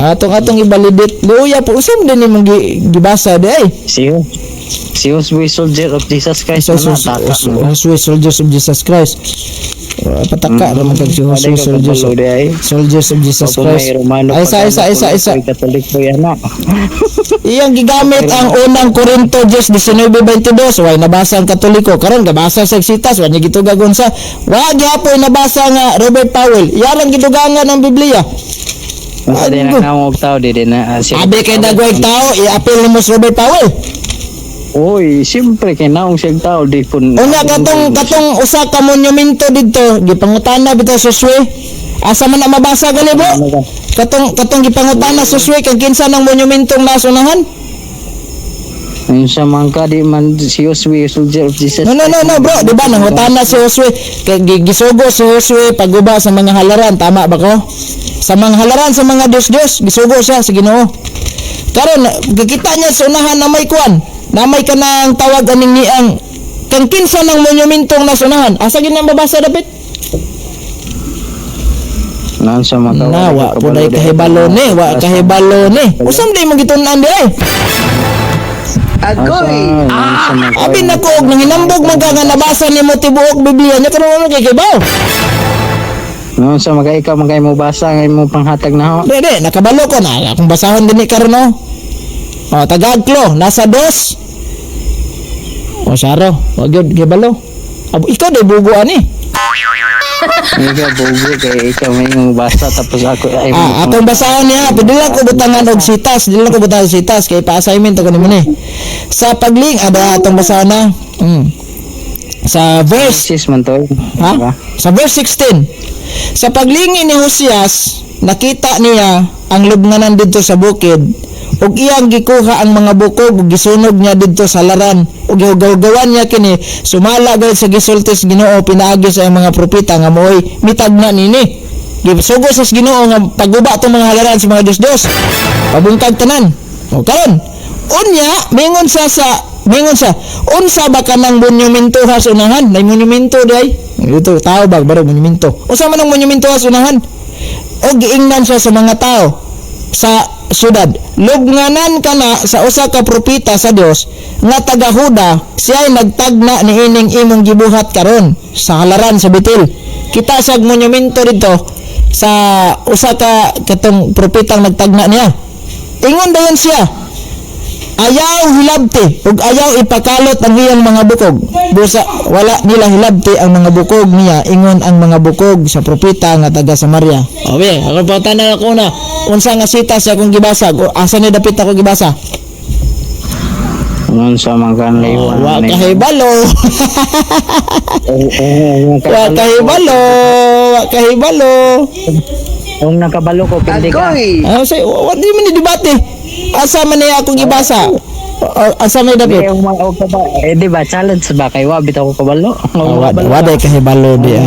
atong ibalidate. Luya po usam din imong gibasa di ay. Si Joshua Soldier of Jesus Christ. Joshua Soldiers of Jesus Christ. Pataka naman kag si Joshua Soldiers of Jesus Christ. Isa. Katoliko yan na. Iyang gigamit ang unang Korinto 10:22 way nabasa ang Katoliko karon gabasa sa Exitas wa ni gitugagon sa wa gyapon nabasa nga Robert Powell yarang gidugangan ang Biblia. Di na kamong tao di na. Abi kay dagway tao i-appeal nimo sa Robert Powell. Oy, siyempre kay naong siyang tao di kun. Unya katong usa ka monumento didto gipangutana bitaw sa Josue. Asa man na mabasa gali bro? Katong gipangutana sa Josue kag kinsa nang monumentong nasunahan? Sa mangka di man si Joshua Soldier of Jesus. No bro, di ba nangutana si Josue kay gisugo si Josue paguba sa mga halaran, tama ba ko? Sa mga halaran sa mga Diyos gisugo siya sa Ginoo. Karon gikita niya sa unahan na may kuan, na may kanang tawag aning niang kang kinsa ng monumentong nasunahan. Asa gid nang babasa dapat? Nan sa mga Wa puday kahibalo ni. Usam day magitun-an di ay. Agoy. Abi na ko nang hinambog man ka nga nabasa nimo tibuok Biblia nya karon kay kibaw. No sa mga ikaw magay mo basa ngay mo panghatag na ho. Dede, nakabalo ko na akong basahon dinhi karon no. Tagaglo nasa 2. Saro, wag yun, gibalo. Ikaw day bugo ani. Ikaw bugo kay ikaw may mo basa tapos ako ay atong basahon niya, dili lang ko butangan og sitas, kay pa-assignment ako nimo ni. Sa pagling ada atong basahon na. Sa verse man to. Sa verse 16. Sa paglingi ni Hosias, nakita niya ang lubnganan didto sa bukid ug iyang gikuha ang mga bukog ug gisunog niya didto sa laran ug gawgawan niya kini sumala gayud sa gisultis Ginoo pinaagi sa mga propeta nga moy mitagna nini gisugo sa Ginoo nga paguba tong mga halaran sa mga Dios pabungkag tanan o karon unya mingon sa unsa ba kanang monumento sa unahan may monumento day dito tao ba baro monumento unsa man ang monumento sa unahan o giingnan siya sa mga tao sa syudad. Lubnganan kana sa usa ka propeta sa Dios nga taga Huda, siya ay nagtagna ni ining imong gibuhat karon sa halaran sa Betel. Kita sa monumento dito sa usa ka katong propetang nagtagna niya. Ingon dayon siya, ayaw hilabti ug ayaw ipakalot ang iyang mga bukog. Busa wala nila hilabti ang mga bukog niya, ingon ang mga bukog sa propeta nga taga Samaria. Okay, ako pa tanan ako na unsa nga sita sa akong gibasa, asa ni dapit ako gibasa. Ngon sa mga layuan. Wa kahibalo. Wa kahibalo, wa kahibalo. Kung nakabalo ko, pindi ka. Ah, say, what di man ni debate? Asa man niya akong gibasa? Asa may dapit? Di ba, challenge ba? Kay wabit ako kabalo. Waday kahibalo di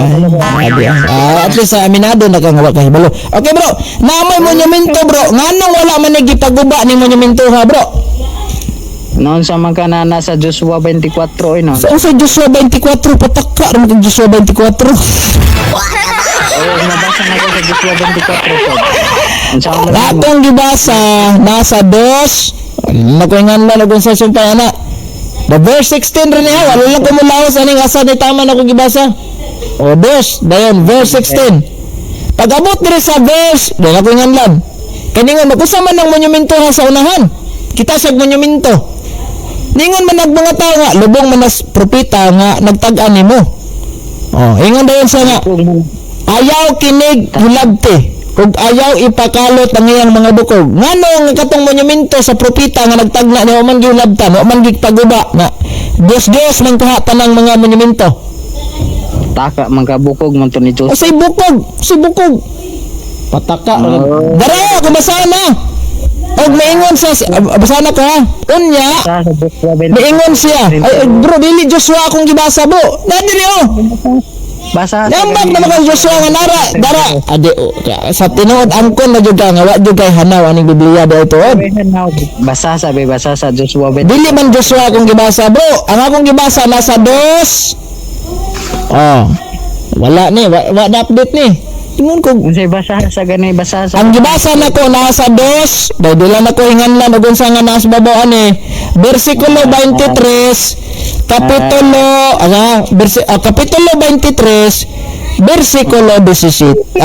at least aminado na kang wa kahibalo. Okay bro, naamay monumento bro. Nganong wala man nagipaguba ning monumento ha bro? Noon sa mga kanana sa Joshua 24 no. Sa Joshua 24 pataka ron kag Joshua 24. Nabasa na ko sa Joshua 24 po. Atong gibasa nasa 2 nakuingan man og sa sumpay ana. The verse 16 rin niya, wala lang kumulaos aning asa ni tama na ko gibasa. O 2 dayon verse 16. Pag-abot diri sa verse, dili ko nganlan. Kaningon magusa man ang monumento ha sa unahan. Kita sa monumento. Ningon man nagbanga tao nga lubong man as propeta nga nagtag-an nimo. Oh, ingon dayon siya nga ayaw kinig hilabti ug ayaw ipakalot ang iyang mga bukog. Ngano nga katong monumento sa propeta nga nagtagna ni man gihilabtan, wa man gigpaguba nga Dios man kuha tanang mga monumento. Taka magkabukog man to ni O Joshua. say bukog. Pataka. Dara ko basa na. Og maingon sa basa na ko ha. Unya Sa Joshua 24. miingon siya. Ay bro, dili Joshua akong gibasa bro. Nadiri oh. Basa Nambak na mga Joshua nga dara. Adi sa tinuod angkon na jud ka nga wa jud kay hanaw aning Biblia daw tuod. Basa sa Joshua 24. Dili man Joshua akong gibasa bro. Ang akong gibasa nasa 2. Oh. Wala ni, wa na update ni. Ingon ko Unsay basa sa ganay basa sa ang gibasa nako nasa 2. Dahil dila na ko hinganlan og unsa nga nasa babaw ani. Bersikulo 23 kapitulo 23 bersikulo 16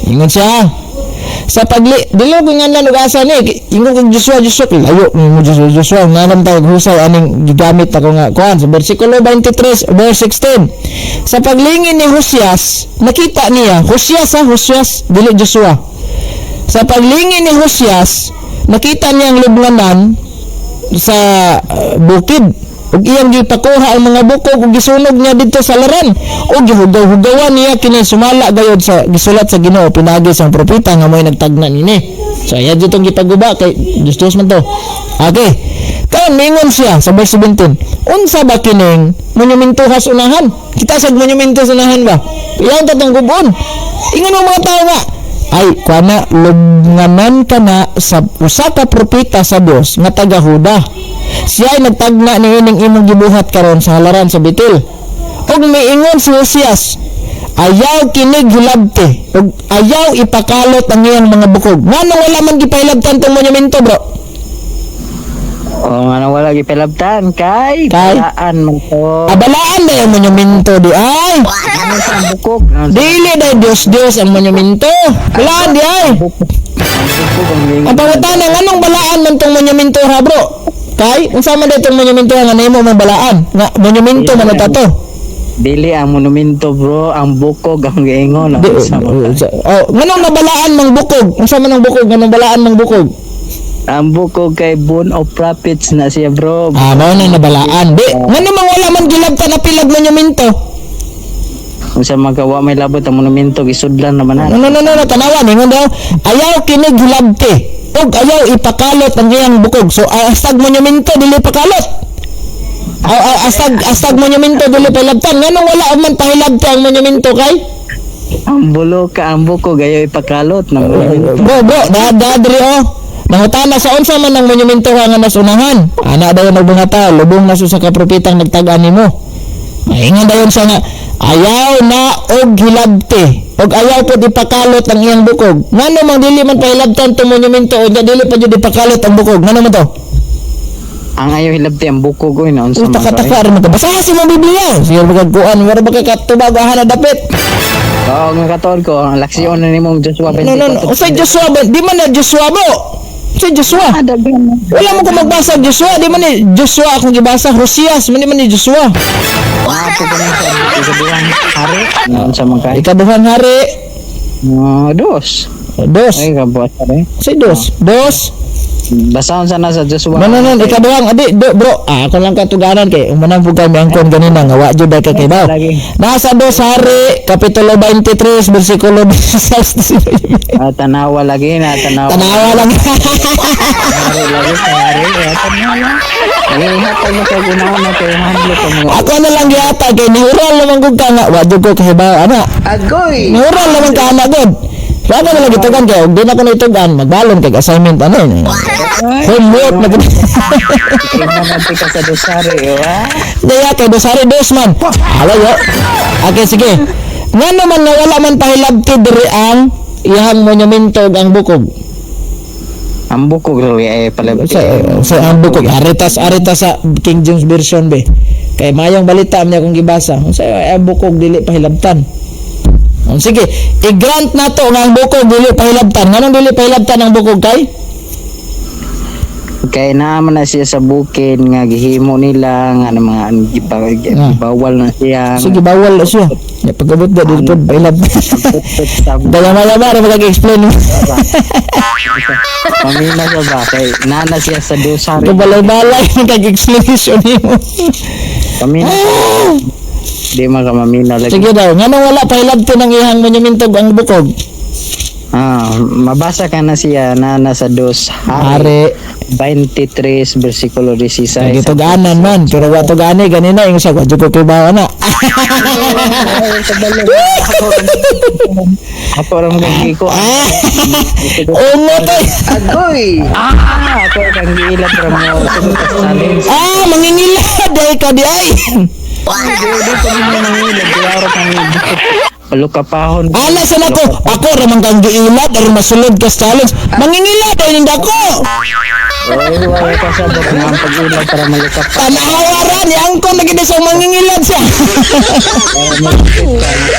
ingon siya sa dili ko hinganlan og asa ni ingon kag Joshua layo mo Joshua nga nam tawag husay aning gigamit ako nga kuan sa bersikulo 23 verse 16 sa paglingin ni Hosias nakita niya Hosias dili Joshua sa paglingin ni Hosias nakita niya ang lubnganan sa bukid ug iyang gipakuha ang mga bukog ug gisunog niya didto sa laran ug gihugaw-hugawan niya kini sumala gayud sa gisulat sa Ginoo pinagi sang propeta nga mo'y nagtagna nini. So iya ditong gipaguba kay Dios man to. Okay. Karon mingon siya sa verse 17. Unsa ba kining monumento has unahan? Kita sa monumento sa unahan ba? Ilang tatong gubon. Ingon ang mga tao nga ay kuana lubnganan kana sa usa ka propeta sa Dios nga taga Huda. Siya ay nagtagna ni ining imong gibuhat karon sa halaran sa Betel. Og miingon si Hosias, ayaw kinig hilabti ug ayaw ipakalot ang iyang mga bukog. Ngano wala man gipahilabtan tong monumento bro? O nga wala gipilabtan kay balaan man to. Abalaan na yung monumento di ay. Ano sa bukog? Dili na Dios ang monumento. Balaan di ay. Ang pangutana nganong balaan man tong monumento ha bro? Kay unsa man ditong monumento nga nahimo man balaan? Nga monumento man ta to. Dili ang monumento bro, ang bukog ang giingon. Nganong nabalaan mang bukog? Unsa man ang bukog nganong balaan mang bukog? Ang bukog kay Bone of Prophets na siya bro. Mao na nabalaan. Di, ngano man wala man gilabta na pilag monumento. Kung sa magawa may labot ang monumento gisudlan naman na. No, tanawan ingon daw ayaw kinig hilabti ug ayaw ipakalot ang iyang bukog. So hastag monumento dili pakalot. Hastag monumento dili palabtan. Nganong wala man pahilabti ang monumento kay? Ang bulo ka ang bukog ayaw ipakalot ng monumento. Bro, dadri oh. Nangutana sa unsa man ang monumento nga nasunahan. Ana dayon nagbungata, lubong na sa kapropetang nagtag-an nimo. Ingon dayon siya nga ayaw na og hilabti og ayaw po ipakalot ang iyang bukog ngano mang dili man pahilabtan to monumento o dili pa jud ipakalot ang bukog ngano man to Ang ayaw hilabti ang buko ko ina unsa man. taka-taka rin mo to basahin mo Biblia sige magkuan wala ba kay katubag ahan na dapit Oo, nga katuon ko, ang laksyon na nimong Joshua 24. no usay Joshua ba di man na Joshua mo usay Joshua wala mo ko magbasa Joshua di man ni Joshua akong gibasa Hosias man ni Joshua Apo ko na sa ikaduhang hari. Unsa man kay? ikaduhang hari Dos. dos Ay kabuat hari. usay dos Basahon sana sa Joshua. Mananan ikaduhang adi bro ako lang katuganan kay umanang pugay mi angkon ganina nga wa jud kay kay daw nasa 2 hari kapitulo 23 bersikulo 16 Tanawa lagi na tanawa. tanawa lang Hari lagi sa hari. Tanawa. Ay hatag mo sa gunaon na kay handlo ko mo. ako na lang giata kay niural naman gud ka nga wa jud ko kahibaw ana Agoy. niural naman ka ana gud Kaya na lang itugan kayo, di na ko na itugan, magbalon kay assignment ano yun. Homework na gud. Tingnan natin ka sa dosari, wa? Daya kay dosari dos man. Ala yo. Okay sige. Nga naman nga wala man pahilabti diri ang iyang monumento ug ang bukog. Ang buko gro ay palabti. Sa ang bukog aritas sa King James version be. Kay mayong balita niya kung gibasa. Sa ang bukog dili pahilabtan. Sige, i-grant na to nga ang bukog dili pahilabtan. Nganong dili pahilabtan ang bukog kay? Kay naman na siya sa bukid nga gihimo nila nga mga bawal na siya. Sige, bawal na siya. Ya pagabot da dili pod pahilabtan. Dala-dala ra mag-explain. Mamina siya ba kay nana siya sa dosari. Ito balay-balay ang kag-explanation nimo. Mamina. Di man ka mamina lagi. Sige daw, nganong wala pahilabtan ang iyang monumento ug ang bukog? Mabasa ka na siya nana sa dos Hari 23 bersikulo 16. Gito ganan man, pero wa to gani ganina yung sa ko kay bawa na. Ako ram gagi ko. Umo to. Agoy. Ako kang giilat ra mo sugod ka salin. Mangingilad ay ka di ay. Di ko mo nangilad diaro kang palukapahon. Ala sa nako, ako ra man kang giilad aron masulod ka sa challenge. Mangingilad ay nindako. Oy, wala ka sa bot ng pag-ilad para malukap. Tanawaran yang ko na gid sa mangingilad siya.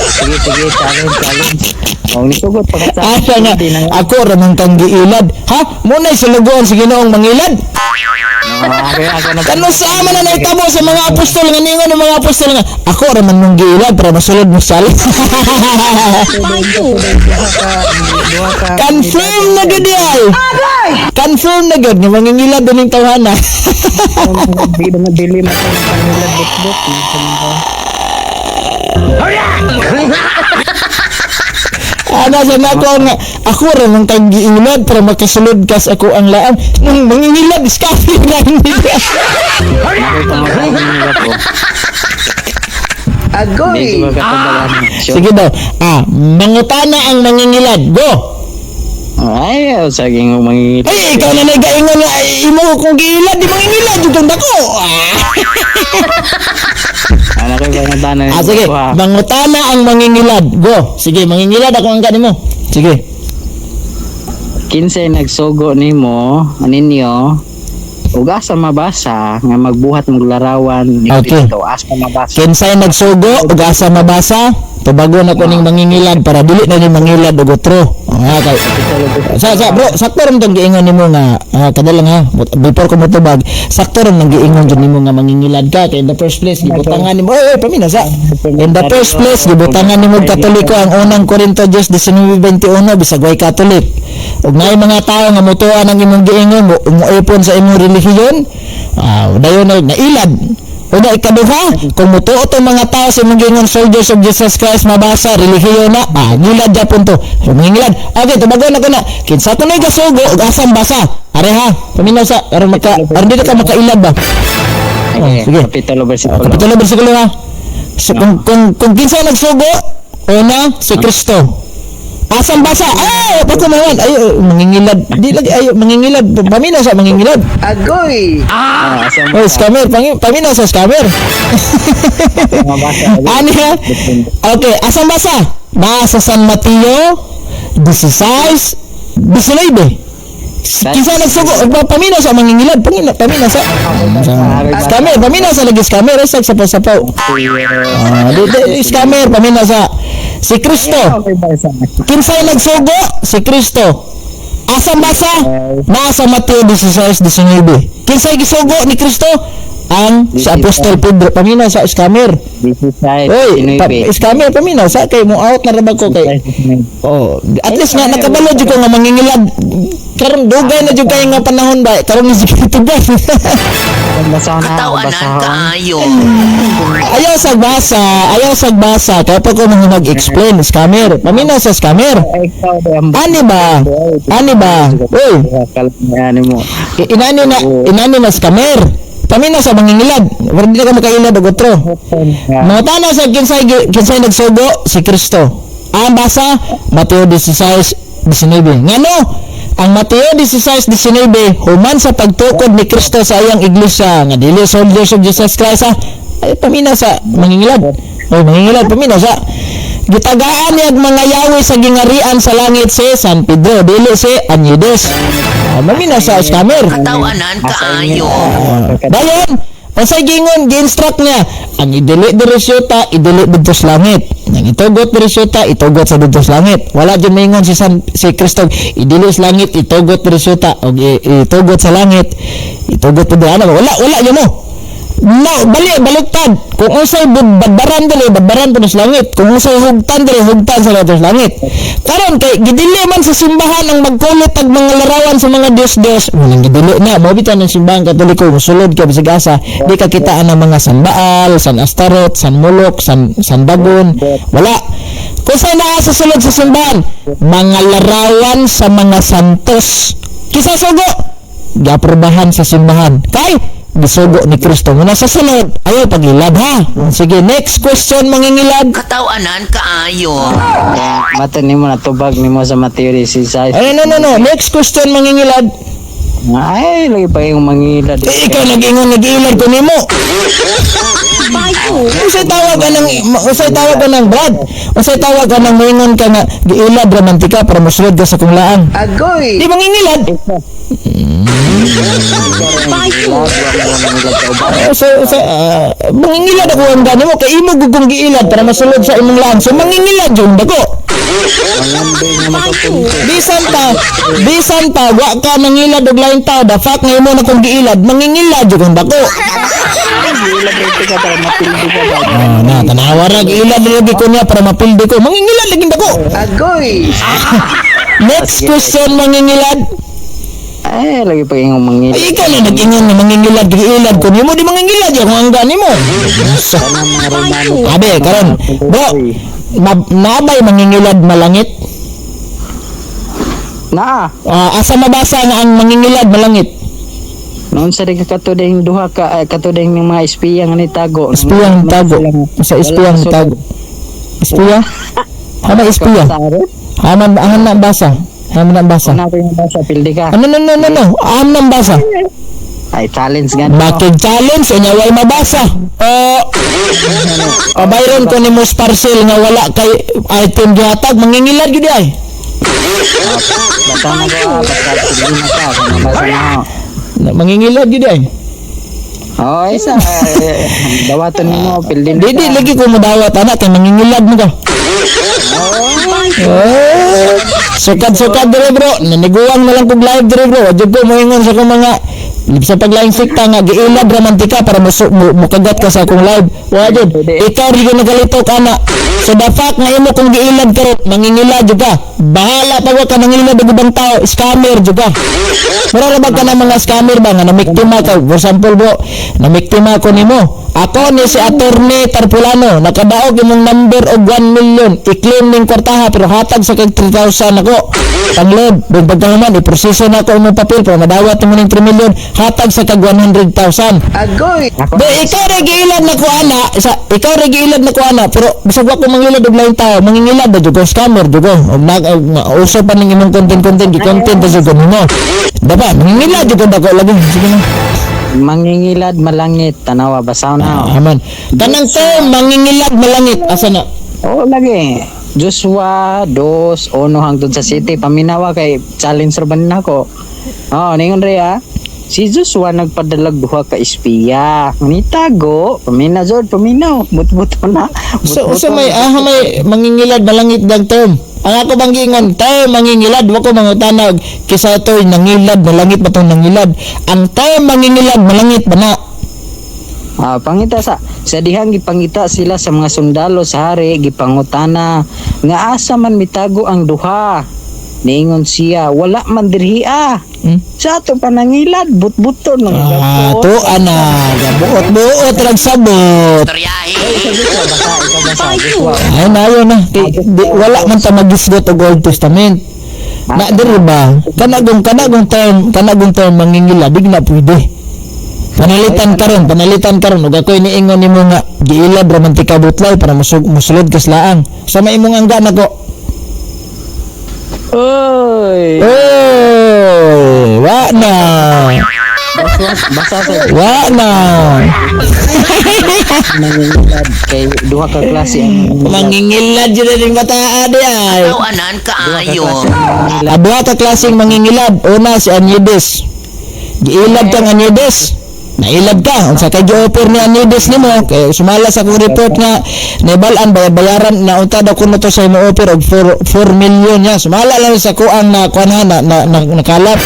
Sige, challenge. Ang nisugot pagkatapos. Asa nga, ako ra man kang giilad. Ha? Muna sulugon sa Ginoong mangilad. Ako na Kano sa ama na naitabo sa mga apostol nga ningon ng mga apostol nga ako ra man mong giilad para masulod mo sal. Confirm na gud ay. Confirm na gud nga mangingilad dining tawhana. Di na dili man sa kanila bukbuk. Ana sa nako nga ako ra man kang giilad para makasulod ka sa ako ang laam. Nung mangingilad iskapi na hindi. Agoy. Sige daw. Mangutana ang mangingilad. Go. Ay, saging mangingilad. Ay, ikaw na nagaingon nga imo kung giilad di mangingilad jud dako. Anak ko yung tanah. Sige, mangutana ang mangingilad. Go. Sige, mangingilad ako ang kanimo. Sige. Kinsay nagsugo nimo ninyo ug asa mabasa nga magbuhat mong larawan ni Okay. Kristo asa mabasa. Kinsay nagsugo ug asa mabasa? Tubagon ako ning mangingilad para dili na ni mangilad og otro. Kay bro, sakto ron tong giingon nimo nga kadalang ha before ko motubag, sakto ron nang giingon jud nimo nga mangingilad ka kay in the first place gibutangan nimo pamina sa. In the first place gibutangan nimo Katoliko ang unang Korinto 10:19-21 bisag way Katolik. Ug naay mga tao nga mutuan ang imong giingon mo ipon sa imong relihiyon, dayon na nailad. Una ikaduha, kung mutuo itong mga tao sa imong giingon soldiers of Jesus Christ mabasa relihiyon na, ngilad japon to. So mangingilad. Okay, tubagon ako na. Kinsa to na gasugo ug asam basa. Are ha, paminaw sa aron di ka makailad ba? Sige. Kapitulo bersikulo. Kapitulo bersikulo ha. So kung kinsa nagsugo, una si Kristo. Asam basa. Ay, ako naman. Ay, mangingilad. Di lagi ay mangingilad. Paminaw sa mangingilad. Agoy. Asam Oh, scammer. Paminaw sa scammer. mabasa. Ano ha? Okay, asam basa. Nasa San Mateo 16, 19. Kinsa nagsugo, paminaw sa mangingilad, paminaw sa scammer, paminaw sa lagi scammer, sa sapaw-sapaw. Scammer, paminaw sa si Kristo. Kinsa nagsugo? Si Kristo. Asa basa? Nasa Mateo 16:19. Kinsa gisugo ni Kristo? Ang si Apostol Pedro, paminaw sa scammer. Oy, scammer, paminaw sa kay mo out na rabag ko kay. Oh, at least nga nakabalo jud ko nga mangingilad. Karon dugay na jud kay nga panahon ba? Karon ni security guard. Katawanan kaayo. Ayaw sa basa, kaya pa ko nang mag-explain scammer. Paminaw sa scammer. Ani ba? Oy, inani na scammer. Paminaw sa mangingilad. Wala di na ka makailad og otro. Mga tanaw sa kinsay nagsugo si Kristo. Ang basa Mateo 16:19. Ngano? Ang Mateo 16:19 human sa pagtukod ni Kristo sa iyang iglesia nga dili soldiers of Jesus Christ ay paminaw sa mangingilad. Oy, mangingilad paminaw sa gitagaan niya mga yawi sa gingarian sa langit si San Pedro dili si Anides. Maminaw sa scammer. Katawanan kaayo. Dayon, pasay gingon, gi-instruct niya, ang idili diri syuta, idili dito sa langit. Ang itugot diri syuta, itugot sa dito sa langit. Wala dyan maingon si Kristo, idili sa langit, itugot diri syuta, o itugot sa langit, itugot dito. Wala yun mo. No, baliktad. Kung unsay badbaran po sa langit. Kung unsay hugtan sa langit. Karon kay gidili man sa simbahan ang magkulit ag mga larawan sa mga Dios. Walang gidili na. Mabitan ng simbahan Katoliko. Musulod ka bisig asa. Di ka kitaan ng mga San Baal, San Astaroth, San Molok, San Dagon. Wala. Kung saan naa sa sulod sa simbahan, mga larawan sa mga santos. Kisa sugo, giaprobahan sa simbahan. Kay gisugo ni Kristo muna sa sulod. Ayaw pagilad ha. Sige, next question mangingilad. Katawanan kaayo. Mata ni mo natubag ni mo sa Mateo 16. Ay, no. Next question mangingilad. Ay, lagi pa yung mangilad. Ikaw nag-ilad ko nimo. Usay tawag ka ng Brad. Usay tawag ka ng maingon ka nga giilad romantika para mosulod ka sa kunglaan. Agoy. Di mangingilad. Mangingilad ako ang gani mo kay imo gugong giilad para masulod sa imong laan. So mangingilad jud dako. Bisan pa wa ka mangilad og lain tao, the fact nga imo na kung giilad, mangingilad jud dako. Tanawa ra giilad lagi ko niya para mapildi ko. Mangingilad lagi dako. Agoy. Next question mangingilad. Ay, lagi pa yung mangilad. Ay, ikaw na nag-ingon na mangingilad, giilad ko nimo, di mangingilad yung ang gani mo. Abe, karon, bro, nabay mangingilad malangit? Asa mabasa nga ang mangingilad malangit? Noon sa di katuding duha ka katuding ng mga espiya nga nitago. Espiyang tago. Sa espiyang tago. Espiya? Ano espiya? Haman na basa. Haman na basa. Ano yung basa pildi ka? No. Haman na basa. Ay challenge gan. Bakit challenge unya way mabasa. Bayron ko ni Mos Parcel nga wala kay item gihatag mangingilad gyud ay. Basta na ka basta pildi na ka mabasa na. Mangingilad gyud ay. Oh, isa dawaton nimo pildi na. Dili lagi ko modawat anak kay mangingilad mo ka. Sukad dire bro, naniguang na lang kog live dire bro. Adyo ko moingon sa akong mga sa paglaing sikta nga giilad romantika para mukagat ka sa akong live. Wa jud. Ikaw ri gyud nagalitok ana. So the fact nga imo kung giilad ka mangingilad jud ka. Bahala pa wa ka nangilad og ibang tao, scammer jud ka. Mura ba ka ng mga scammer ba nga namiktima ka? For example bro, namiktima ko nimo. Ako ni si Attorney Tarpulano, nakadaog imong number og 1 million. I-claim ning kwartaha pero hatag sa kag 3,000 ako. Pangload, pagkahuman iproseso na ako imong papel para madawat mo ning 3 million. hatag sa kag 100,000. Ako, Do ikaw regilad na ko ana, ikaw regilad na ko ana, pero bisag wa ko mangilad og lain tao, mangingilad ba jud ko scammer jud ko. Og uso pa ning imong content gi-content ta jud ko mo. Dapat mangingilad jud ko dako lagi. Sige na. mangingilad malangit, tanawa basaw na. Aman. Tanang term mangingilad malangit asa na? Oo, lagi. Joshua 2:1 hangtod sa 7 paminawa kay challenge ra ba nako. Oh, ningon re ah. Si Joshua nagpadalag duha ka espiya. Nitago, paminaw, but-buto na. So may mangingilad malangit dag term. Ang ako bang giingon, term mangingilad, wa ko mangutanag kisa ito nangilad malangit ba tong nangilad. Ang term mangingilad malangit ba na? Pangita sa dihang gipangita sila sa mga sundalo sa hari gipangutana nga asa man mitago ang duha. Niingon siya, wala man dirhi Sa ato panangilad, but-buto nang To ana, gabuot-buot rag sabot. Toryahe. Ay nayo na. Wala man ta magisgot og Old Testament. Na diri ba? Kanagong term mangingilad dig na pwede. Panalitan karon ug ako'y niingon nimo nga giilad ra man ti kabutlay para musulod kas laang. Sa maimong angga nako. Oy! Wa na. Basa sa Wa na. mangingilad kay duha ka klase ang Mangingilad jud ning bataa di ay. Tawanan kaayo. Adwa ka klaseng mangingilad. Una si Anyedes. Giilad kang Anyedes. Nailad ka. Unsa kay gi-offer ni Anyedes nimo? Kay sumala sa akong report nga naibalan bayaran na unta daw kuno to sa imo offer og 4 million niya. Sumala lang sa kuang na kuanha na nakalap.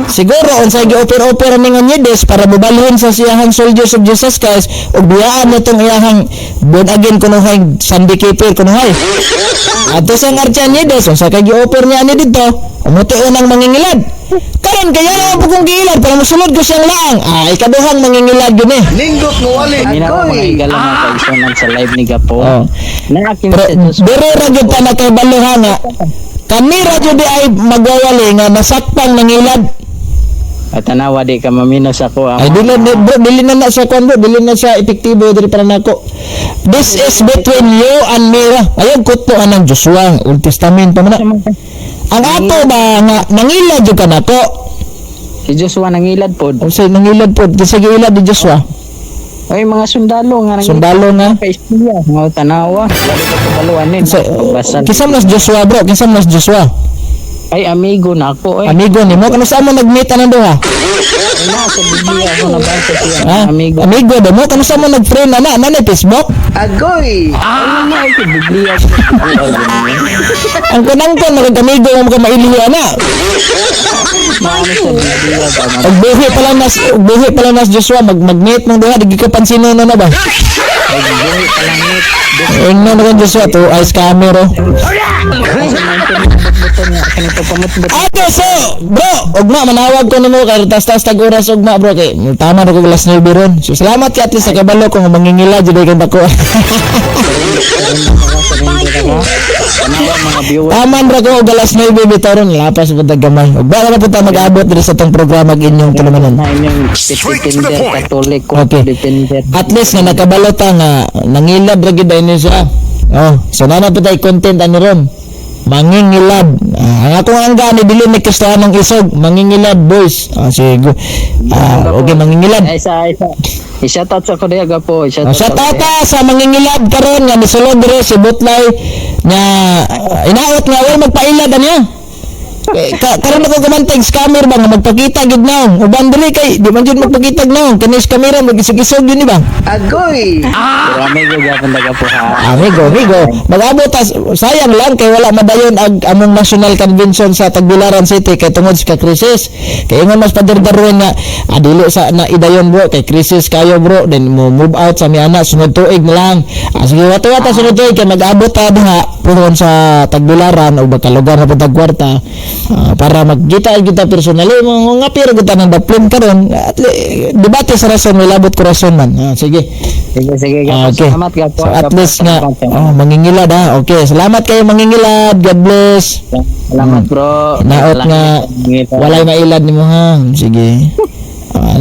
Siguro unsa gi-offer ning Anyedes para bubalhin sa siyahang soldiers of Jesus Christ ug biyaan nitong iyahang born again kuno hay Sunday keeper kuno hay. Ato sa Archa Anyedes unsa kay gi-offer niya ani dito? Umuti unang mangingilad. Karon kaya na po kong giilad para masulod ko siyang laang. Ikaduhang mangingilad yun eh. minaw mga igala mga kaisonan sa live ni Gapo. Naakin Pero sa Joshua. dere ra gyud ta na kay baluha nga. Kami ra gyud di ay magwawali nga nasakpang mangilad. At tanawa di ka maminaw sa ko. Ay dili na sa kon bro, dili na sa epektibo diri para nako. This is between you and me ra. Ayog kuto anang Joshua, Old Testament pa man. Ang ato ba nga nangilad jud ka nako. Si Joshua nangilad pod. Unsay nangilad pod kasi giilad di Joshua. Ay mga sundalo nga Sundalo nga. kay espiya nga tanawa. Wala ko kabaluanin. Pagbasal. Kisam nas Joshua bro, kisam nas Joshua. Ay amigo na ako Amigo nimo kano sa mo nag-meet anang duha? Ay na sa Biblia ako nabasa siya. Ha? Amigo daw mo kano sa mo nag-friend ana na Facebook? Ay na ito Biblia ko. Ang kanang ko nag-amigo mo ka mailihi ana. Maano sa Biblia ba? Og buhi pa lang nas Joshua mag-meet mong duha di ka pansino na ba? Ay palangit. Ingno na kan Joshua to ice camera. Ato so bro, ugma manawag ko nimo kay tas tag oras ugma bro kay tama na ko glass na biron. So salamat kay at least sa kabalo kung mangingila jud kay dako. Tanawa mga viewers. Taman ra ko og alas 9 bitaron lapas pud gamay. Ug bala na pud ta mag-abot diri sa tong programa inyong tulumanon. Na inyong depender Catholic ko Okay. depender. At least nga nakabalota nga nangilad ra gid ini siya. So nana pud tay content ani ron. Mangingilad. Ang akong angga ni dili may kastahan ng isog. Mangingilad boys. Sige. Okay mangingilad. Shout out sa Korea Gapo. Sa tata sa mangingilad karon nga nisulod diri si Butlay nga inaot nga way magpailad aniya. Karon ako gamantay scammer ba nga magpakita gid naong. Uban dili kay di man jud magpakita naong. Kanis kamera magisig-isog yun ba? Pero amigo gapon daga po ha. Amigo. Mag-abot sayang lang kay wala madayon ag among national convention sa Tagbilaran City kay tungod sa krisis. Kay ingon mas paderdaron nga dili sa na idayon bro kay krisis kayo bro then mo move out sa miana sunod tuig na lang. Sige wato-wato sunod tuig kay mag-abot ta diha puron sa Tagbilaran o baka lugar na pud kwarta para magkita personally mga pero kita nang daplin karon debate sa rason may labot ko rason man. Sige Gapo. okay. Salamat Gapo. So at least nga mangingilad ha. Okay, salamat kayo mangingilad. God bless. Salamat bro. Naot nga walay mailad nimo ha. Sige. Ah,